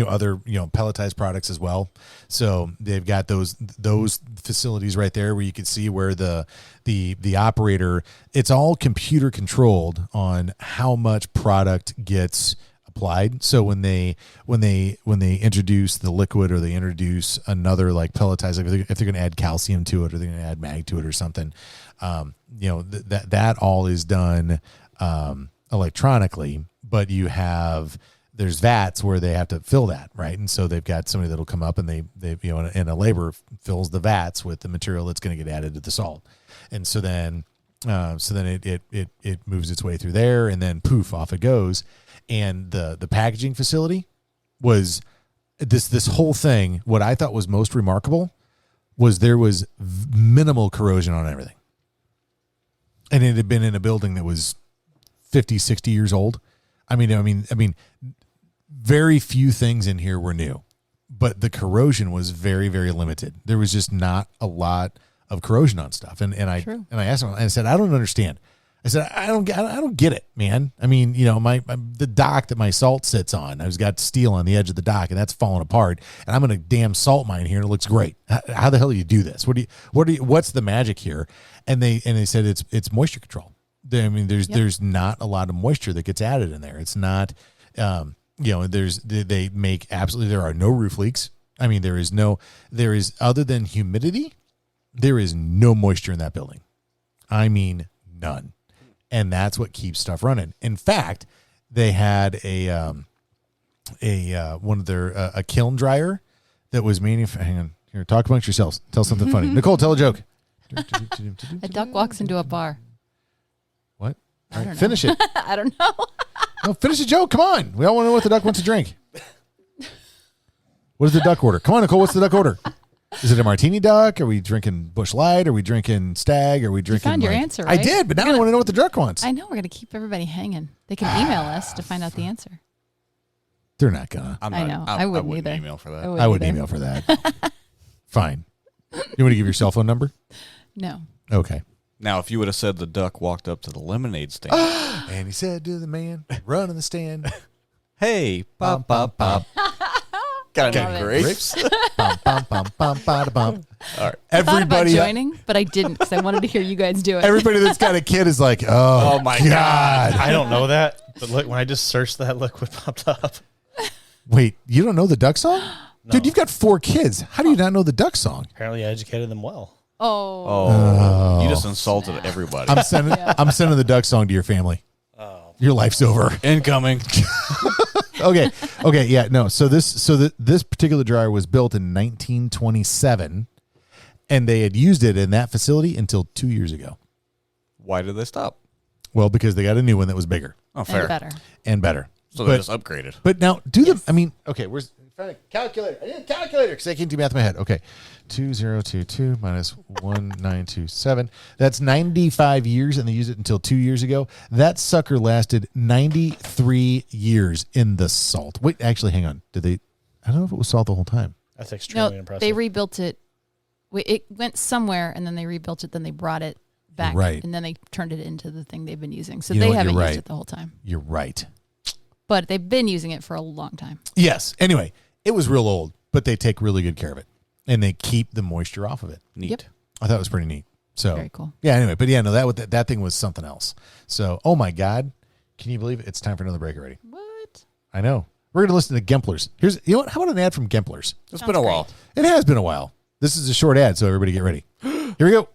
other, pelletized products as well. So they've got those facilities right there where you can see where the operator, it's all computer controlled on how much product gets applied. So when they introduce the liquid, or they introduce another like pelletized, like if they're going to add calcium to it, or they're going to add mag to it or something, that all is done electronically, but there's vats where they have to fill that, right? And so they've got somebody that'll come up and and a laborer fills the vats with the material that's going to get added to the salt. And so then it moves its way through there, and then poof, off it goes. And the packaging facility was this whole thing. What I thought was most remarkable was there was minimal corrosion on everything. And it had been in a building that was 50, 60 years old. I mean, very few things in here were new, but the corrosion was very, very limited. There was just not a lot of corrosion on stuff. And I asked him, and I said, I don't understand. I said, I don't get it, man. I mean, the dock that my salt sits on, I've got steel on the edge of the dock, and that's falling apart. And I'm in a damn salt mine here, and it looks great. How the hell do you do this? What's the magic here? And they said it's moisture control. There's not a lot of moisture that gets added in there. It's not, they make absolutely, there are no roof leaks. I mean, there is other than humidity, there is no moisture in that building. I mean, none. And that's what keeps stuff running. In fact, they had a kiln dryer that was hang on here. Talk amongst yourselves. Tell something funny. Nicole, tell a joke. A duck walks into a bar. What? I don't know. Finish it. I don't know. No, finish the joke. Come on. We all want to know what the duck wants to drink. What does the duck order? Come on, Nicole. What's the duck order? Is it a martini duck? Are we drinking Busch Light? Are we drinking Stag? Are we drinking? You found your answer, right? I did, but now I want to know what the duck wants. I know. We're going to keep everybody hanging. They can email us to find out the answer. They're not gonna. I know. I wouldn't either. Email for that. I wouldn't email for that. Fine. You want to give your cell phone number? No. Okay. Now, if you would have said the duck walked up to the lemonade stand, and he said to the man running the stand, "Hey, pop, pop, pop." Got any grapes? Bum, bum, bum, bum, bada, bum. All right. I thought about Everybody joining, but I didn't because I wanted to hear you guys do it. Everybody that's got a kid is like, oh my God. I don't know that, but look, when I just searched that, look what popped up. Wait, you don't know the duck song? No. Dude, you've got 4 kids. How do you not know the duck song? Apparently I educated them well. Oh. You just insulted everybody. I'm sending the duck song to your family. Oh. Your life's over. Incoming. Okay, yeah, no. So this particular dryer was built in 1927, and they had used it in that facility until 2 years ago. Why did they stop? Well, because they got a new one that was bigger. Oh, fair. And better. So they just upgraded. But now, where's find a calculator? I need a calculator because I can't do math in my head. Okay, 2022 minus 1927. That's 95 years, and they used it until 2 years ago. That sucker lasted 93 years in the salt. Wait, actually, hang on. Did they? I don't know if it was salt the whole time. That's extremely No, impressive. they rebuilt it. It went somewhere, and then they rebuilt it. Then they brought it back, Right. and then they turned it into the thing they've been using. So You know they what, haven't you're used right. it the whole time. You're right. But they've been using it for a long time. Yes. Anyway, it was real old, but they take really good care of it, and they keep the moisture off of it. Neat. Yep. I thought it was pretty neat. So Very cool. Yeah. Anyway, but yeah, no, that thing was something else. So, oh my God, can you believe it? It's time for another break already. What? I know. We're going to listen to Gemplers. You know what? How about an ad from Gemplers? It's been a while. It has been a while. This is a short ad, so everybody get ready. Here we go.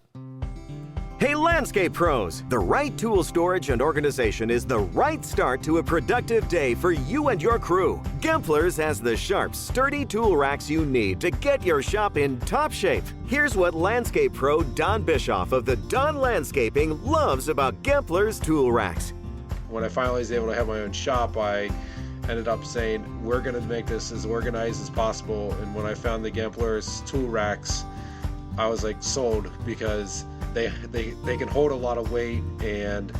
Hey, landscape pros, the right tool storage and organization is the right start to a productive day for you and your crew. Gemplers has the sharp, sturdy tool racks you need to get your shop in top shape. Here's what landscape pro Don Bischoff of the Don Landscaping loves about Gemplers tool racks. When I finally was able to have my own shop, I ended up saying, we're going to make this as organized as possible. And when I found the Gemplers tool racks, I was like sold, because they can hold a lot of weight, and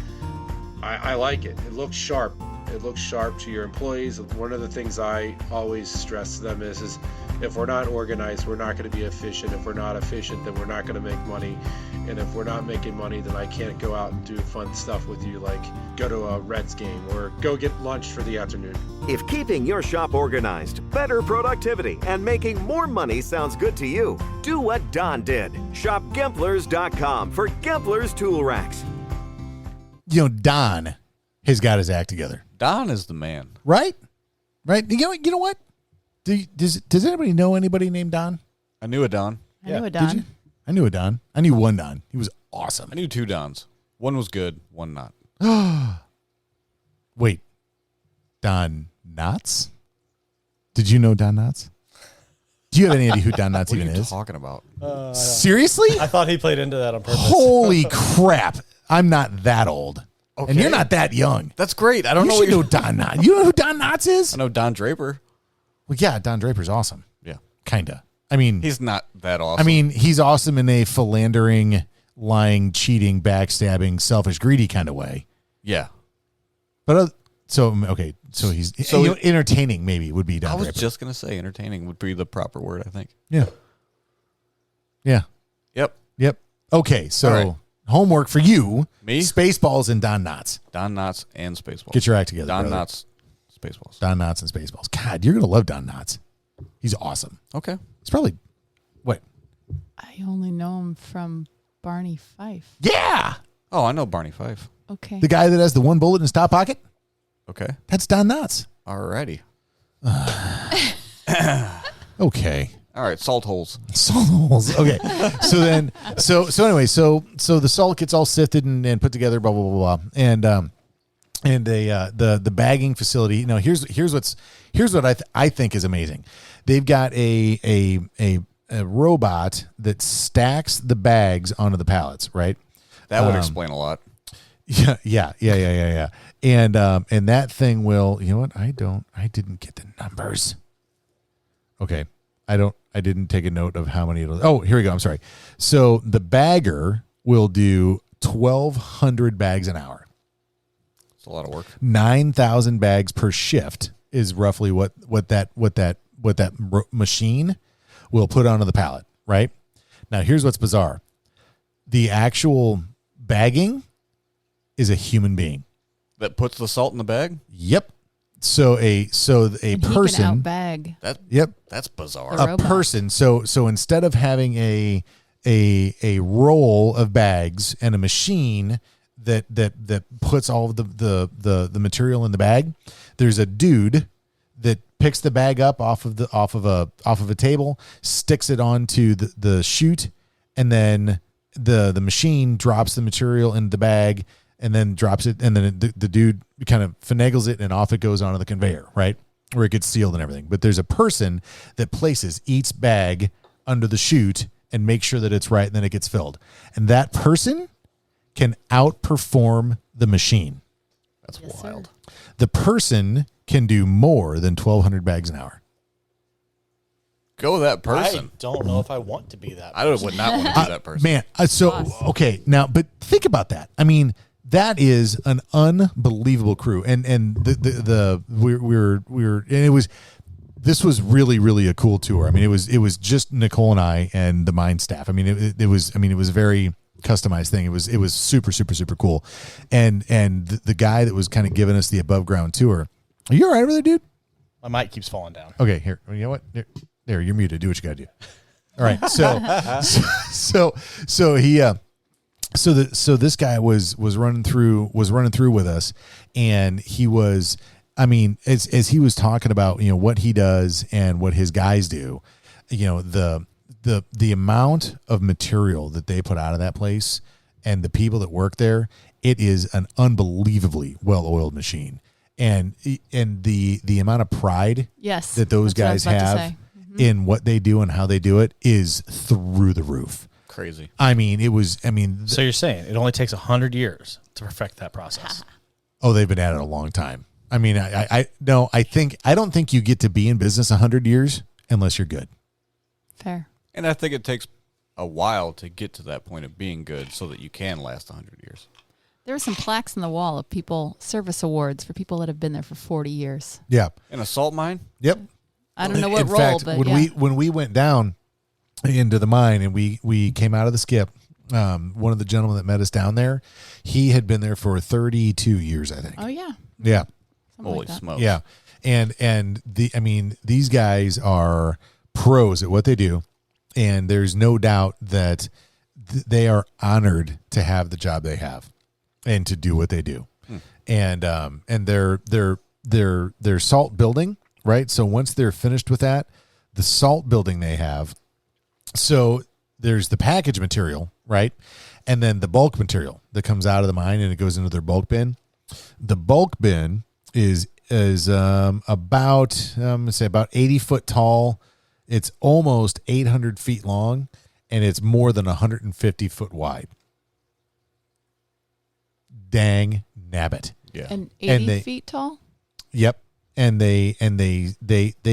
I like it. It looks sharp. It looks sharp to your employees. One of the things I always stress to them is if we're not organized, we're not going to be efficient. If we're not efficient, then we're not going to make money. And if we're not making money, then I can't go out and do fun stuff with you, like go to a Reds game or go get lunch for the afternoon. If keeping your shop organized, better productivity, and making more money sounds good to you, do what Don did. Shop Gemplers.com for Gemplers tool racks. You know, Don has got his act together. Don is the man. Right? You know what? Does anybody know anybody named Don? I knew a Don. I knew a Don. Did you? I knew a Don. I knew one Don. He was awesome. I knew 2 Dons. One was good, one not. Wait. Don Knotts? Did you know Don Knotts? Do you have any idea who Don Knotts even is? What are you talking about? Seriously? I thought he played into that on purpose. Holy crap. I'm not that old. Okay. And you're not that young. That's great. I don't know what you know Don Knotts. You know who Don Knotts is? I know Don Draper. Well, yeah, Don Draper's awesome. Yeah. Kinda. I mean, he's not that awesome. I mean, he's awesome in a philandering, lying, cheating, backstabbing, selfish, greedy kind of way. Yeah. But so he's entertaining. Maybe would be Don I was Draper. just gonna say entertaining would be the proper word. I think. Yeah. Yeah. Yep. Okay, so right. Homework for you: me, Spaceballs and Don Knotts. Don Knotts and Spaceballs. Get your act together. Don brother. Knotts, Spaceballs. Don Knotts and Spaceballs. God, you're gonna love Don Knotts. He's awesome. Okay. It's probably what? I only know him from Barney Fife. Yeah. Oh, I know Barney Fife. Okay. The guy that has the one bullet in his top pocket. Okay. That's Don Knotts. Alrighty. Okay. All right. Salt holes. Salt holes. Okay. So anyway, so the salt gets all sifted and put together. Blah blah blah blah. And the bagging facility. Now here's what I think is amazing. They've got a robot that stacks the bags onto the pallets. Right. That would explain a lot. Yeah. And that thing will. You know what? I didn't get the numbers. Okay. I didn't take a note of how many it'll. Oh, here we go. I'm sorry. So the bagger will do 1,200 bags an hour. It's a lot of work. 9,000 bags per shift is roughly what that machine will put onto the pallet. Right now, here's what's bizarre: the actual bagging is a human being that puts the salt in the bag. Yep. So a and person he can outbag. That's bizarre. A person. So instead of having a roll of bags and a machine that puts all of the material in the bag, there's a dude that picks the bag up off of a table, sticks it onto the chute, and then the machine drops the material into the bag and then drops it, and then the dude kind of finagles it, and off it goes onto the conveyor, right? Where it gets sealed and everything. But there's a person that places each bag under the chute and makes sure that it's right, and then it gets filled. And that person can outperform the machine. That's wild. Sir. The person can do more than 1,200 bags an hour. Go that person. I don't know if I want to be that person. I would not want to be that person. Man, okay, now, but think about that. I mean, that is an unbelievable crew, and this was really a cool tour. I mean, it was just Nicole and I and the mine staff. I mean, it was a very customized thing. It was super cool, and the guy that was kind of giving us the above ground tour. Are you all right over there, dude? My mic keeps falling down. Okay, here. You know what? There, you're muted. Do what you got to do. All right. So this guy was running through with us, and he was I mean, as he was talking about, what he does and what his guys do, the amount of material that they put out of that place and the people that work there, it is an unbelievably well-oiled machine. And the amount of pride that those guys have in what they do and how they do it is through the roof. Crazy. So you're saying it only takes 100 years to perfect that process? Oh, they've been at it a long time. I mean, I don't think you get to be in business 100 years unless you're good. Fair. And I think it takes a while to get to that point of being good so that you can last 100 years. There were some plaques in the wall of service awards for people that have been there for 40 years. Yeah. In a salt mine? Yep. I don't know what in role, fact, but when we went down into the mine and we came out of the skip, one of the gentlemen that met us down there, he had been there for 32 years, I think. Oh yeah. Yeah. Holy smokes. Yeah. And these guys are pros at what they do, and there's no doubt that they are honored to have the job they have and to do what they do. And their salt building, right? So once they're finished with that, the salt building they have, so there's the package material, right? And then the bulk material that comes out of the mine and it goes into their bulk bin. The bulk bin is about, I'm going to say about 80 foot tall. It's almost 800 feet long, and it's more than 150 foot wide. Dang nabbit. Yeah. And 80 feet tall? Yep. And they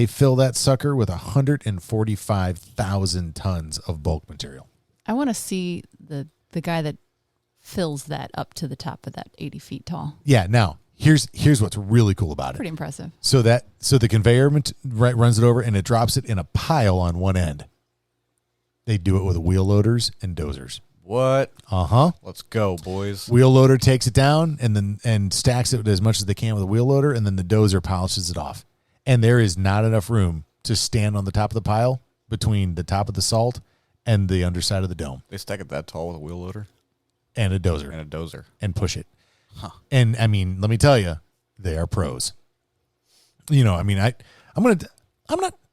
fill that sucker with 145,000 tons of bulk material. I want to see the guy that fills that up to the top of that 80 feet tall. Yeah. Now here's what's really cool about it. Pretty impressive. So the conveyor runs it over and it drops it in a pile on one end. They do it with wheel loaders and dozers. What? Let's go, boys. Wheel loader takes it down and stacks it as much as they can with a wheel loader, and then the dozer polishes it off. And there is not enough room to stand on the top of the pile between the top of the salt and the underside of the dome. They stack it that tall with a wheel loader? And a dozer. And push it. Huh. And I mean, let me tell you, they are pros. I'm not,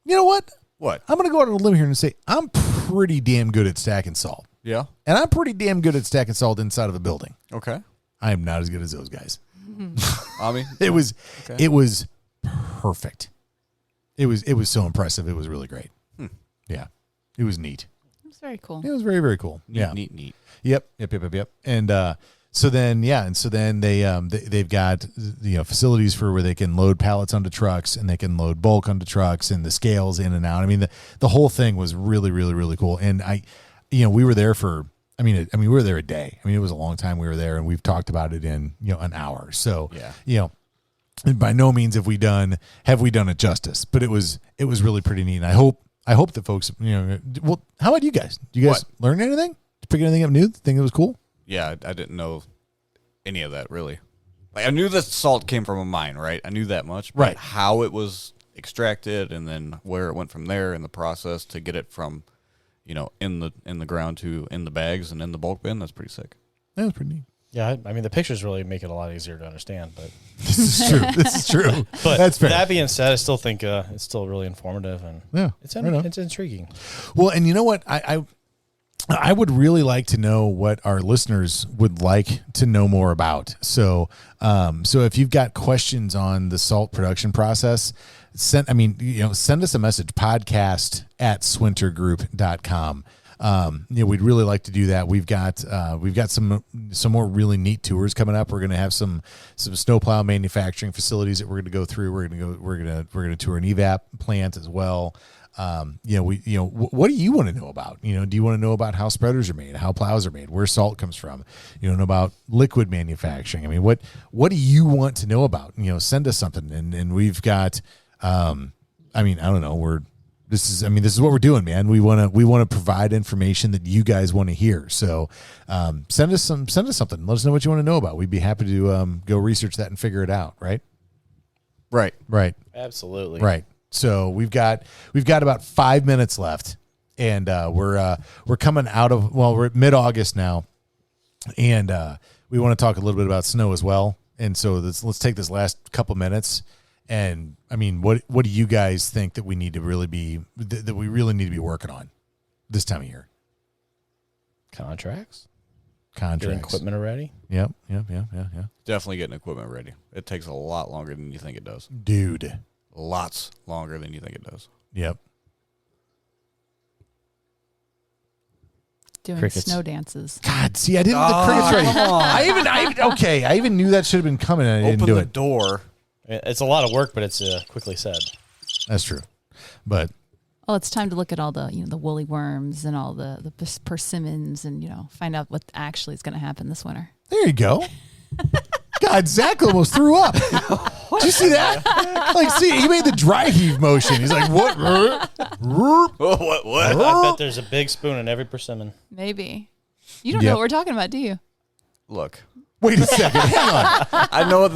you know what? What? I'm going to go out on a limb here and say I'm pretty damn good at stacking salt. Yeah. And I'm pretty damn good at stacking salt inside of a building. Okay. I am not as good as those guys. I mean, it was perfect. It was so impressive. It was really great. Yeah. It was neat. It was very cool. It was very, very cool. Neat. Yep. And so then they've got facilities for where they can load pallets onto trucks and they can load bulk onto trucks and the scales in and out. I mean, the whole thing was really, really, really cool. And we were there for, we were there a day. I mean, it was a long time we were there, and we've talked about it in, an hour. So, by no means have we done it justice, but it was really pretty neat. And I hope that folks, well, how about you guys? Did you guys learn anything? Pick anything up new? Think it was cool? Yeah, I didn't know any of that, really. Like, I knew that salt came from a mine, right? I knew that much. But right. How it was extracted and then where it went from there in the process to get it from, in the ground to in the bags and in the bulk bin, that's pretty sick. That was pretty neat. Yeah, I mean, the pictures really make it a lot easier to understand. But this is true. But that's fair. That being said, I still think it's still really informative and it's intriguing. Well, and you know what? I would really like to know what our listeners would like to know more about. So if you've got questions on the salt production process, send us a message, podcast@swintergroup.com. We'd really like to do that. We've got some more really neat tours coming up. We're going to have some snowplow manufacturing facilities that we're going to go through. We're going to tour an evap plant as well. What do you want to know about? Do you want to know about how spreaders are made, how plows are made, where salt comes from? You want to know about liquid manufacturing? I mean, what do you want to know about? Send us something. And we've got, I don't know. This is what we're doing, man. We want to provide information that you guys want to hear. So, send us something. Let us know what you want to know about. We'd be happy to, go research that and figure it out. Right. Right. Absolutely. Right. So we've got about 5 minutes left, and we're coming out of, we're at mid-August now, and we want to talk a little bit about snow as well. And so let's take this last couple minutes And I mean, what do you guys think that we need to really be that we really need to be working on this time of year? Contracts. Getting equipment already. Yep. Definitely getting equipment ready. It takes a lot longer than you think it does. Dude. Lots longer than you think it does. Yep. Doing Crickets. snow dances. God, see, I didn't. The crickets ready. I even knew that should have been coming, and I didn't do it. Door. It's a lot of work, but it's quickly said. That's true, but Well, it's time to look at all the the woolly worms and all the persimmons and find out what actually is going to happen this winter. there you go. God, Zach almost threw up. Did you see that? Like, see, he made the dry heave motion. He's like, what? What? I bet there's a big spoon in every persimmon. Maybe. You don't know what we're talking about, do you? Look. Wait a second. Hang on. I know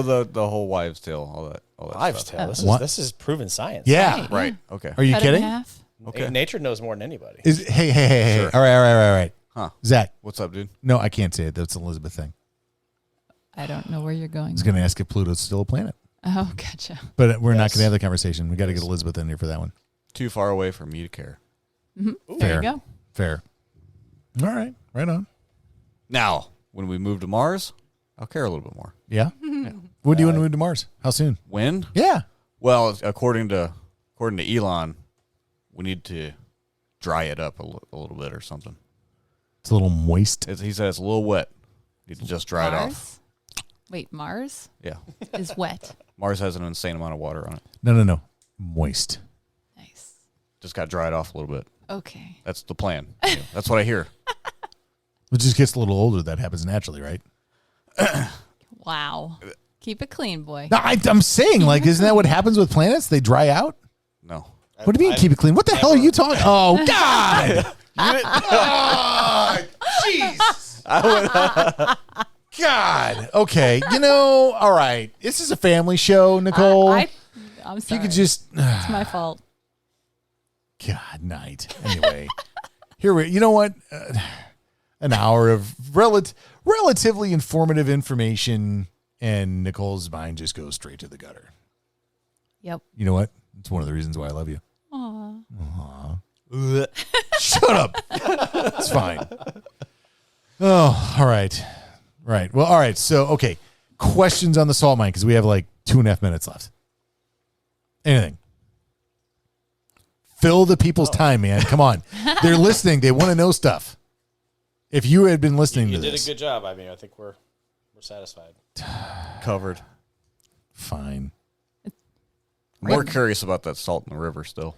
the whole wives' tale. All that Wives' stuff. tale. This is proven science. Yeah. Right. Okay. Are you Cut it in kidding? half. Okay. Nature knows more than anybody. Hey. Sure. All right. Huh. Zach. What's up, dude? No, I can't say it. That's an Elizabeth thing. I don't know where you're going. I was going to ask if Pluto's still a planet. Oh, gotcha. But we're not going to have the conversation. We got to get Elizabeth in here for that one. Too far away for me to care. Mm-hmm. There you go. Fair. All right. Right on. Now, when we move to Mars, I'll care a little bit more. Yeah? When do you want to move to Mars? How soon? When? Yeah. Well, according to Elon, we need to dry it up a little bit or something. It's a little moist. He said it's a little wet. Need to just dry it off. Wait, Mars? Yeah. Is wet. Mars has an insane amount of water on it. No. Moist. Nice. Just got dried off a little bit. Okay. That's the plan. Yeah, that's what I hear. It just gets a little older. That happens naturally, right? Wow. Keep it clean, boy. No, I'm saying, like, isn't that what happens with planets? They dry out? No. What do you mean keep it clean? What the hell are you talking? Oh, God. Oh, jeez. God. Okay. All right. This is a family show, Nicole. I'm sorry. If you could just. It's my fault. God, night. Anyway, you know what? An hour of relatively informative information, and Nicole's mind just goes straight to the gutter. Yep. You know what? It's one of the reasons why I love you. Aw. Shut up. It's fine. Oh, all right. Right. Well, all right. So, okay. Questions on the salt mine because we have like 2.5 minutes left. Anything. Fill the people's time, man. Come on. They're listening. They want to know stuff. If you had been listening You to did this. a good job. I mean, I think we're satisfied. Covered. Fine. I'm more curious about that salt in the river still.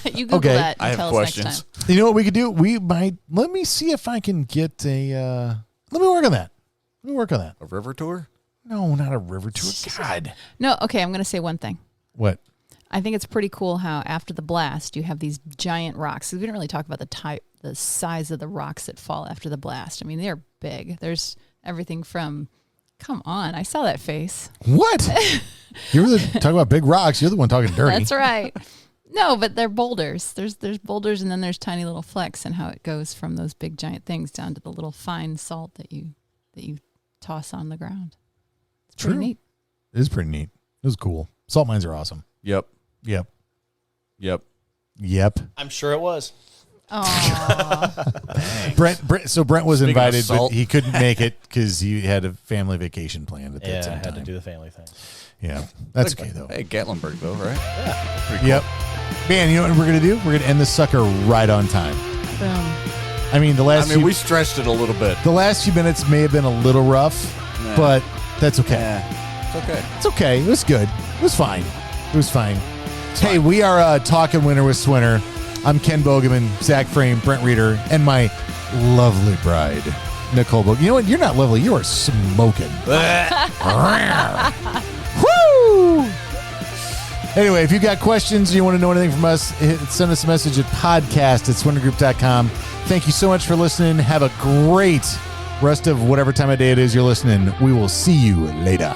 You Google that and I have tell questions. us next time. You know what we could do? We might. Let me see if I can get a. Let me work on that. A river tour? No, not a river tour. God. No, okay, I'm going to say one thing. What? I think it's pretty cool how after the blast, you have these giant rocks. We didn't really talk about the size of the rocks that fall after the blast. I mean, they're big. There's everything from, come on, I saw that face. What? You're talking about big rocks. You're the one talking dirty. That's right. No, but they're boulders. There's boulders and then there's tiny little flecks and how it goes from those big giant things down to the little fine salt that you toss on the ground. It's pretty neat. It is pretty neat. It was cool. Salt mines are awesome. Yep. I'm sure it was. Aww. Brent was Speaking of invited, but salt. he couldn't make it because he had a family vacation planned at that Yeah, I same had time. to do the family thing. Yeah, that's okay though. Hey, Gatlinburg though, right? Yeah. Pretty cool. Yep. Man, you know what we're gonna do? We're gonna end this sucker right on time. Boom. I mean, we stretched it a little bit. The last few minutes may have been a little rough, Nah. but that's okay. Yeah. It's okay. It's okay. It was good. It was fine. Hey, we are talking winter with Swinner. I'm Ken Bogeman, Zach Frame, Brent Reeder, and my lovely bride, Nicole Bogeman. You know what? You're not lovely. You are smoking. Woo! Anyway, if you've got questions, you want to know anything from us, send us a message at podcast@swinnergroup.com. Thank you so much for listening. Have a great rest of whatever time of day it is you're listening. We will see you later.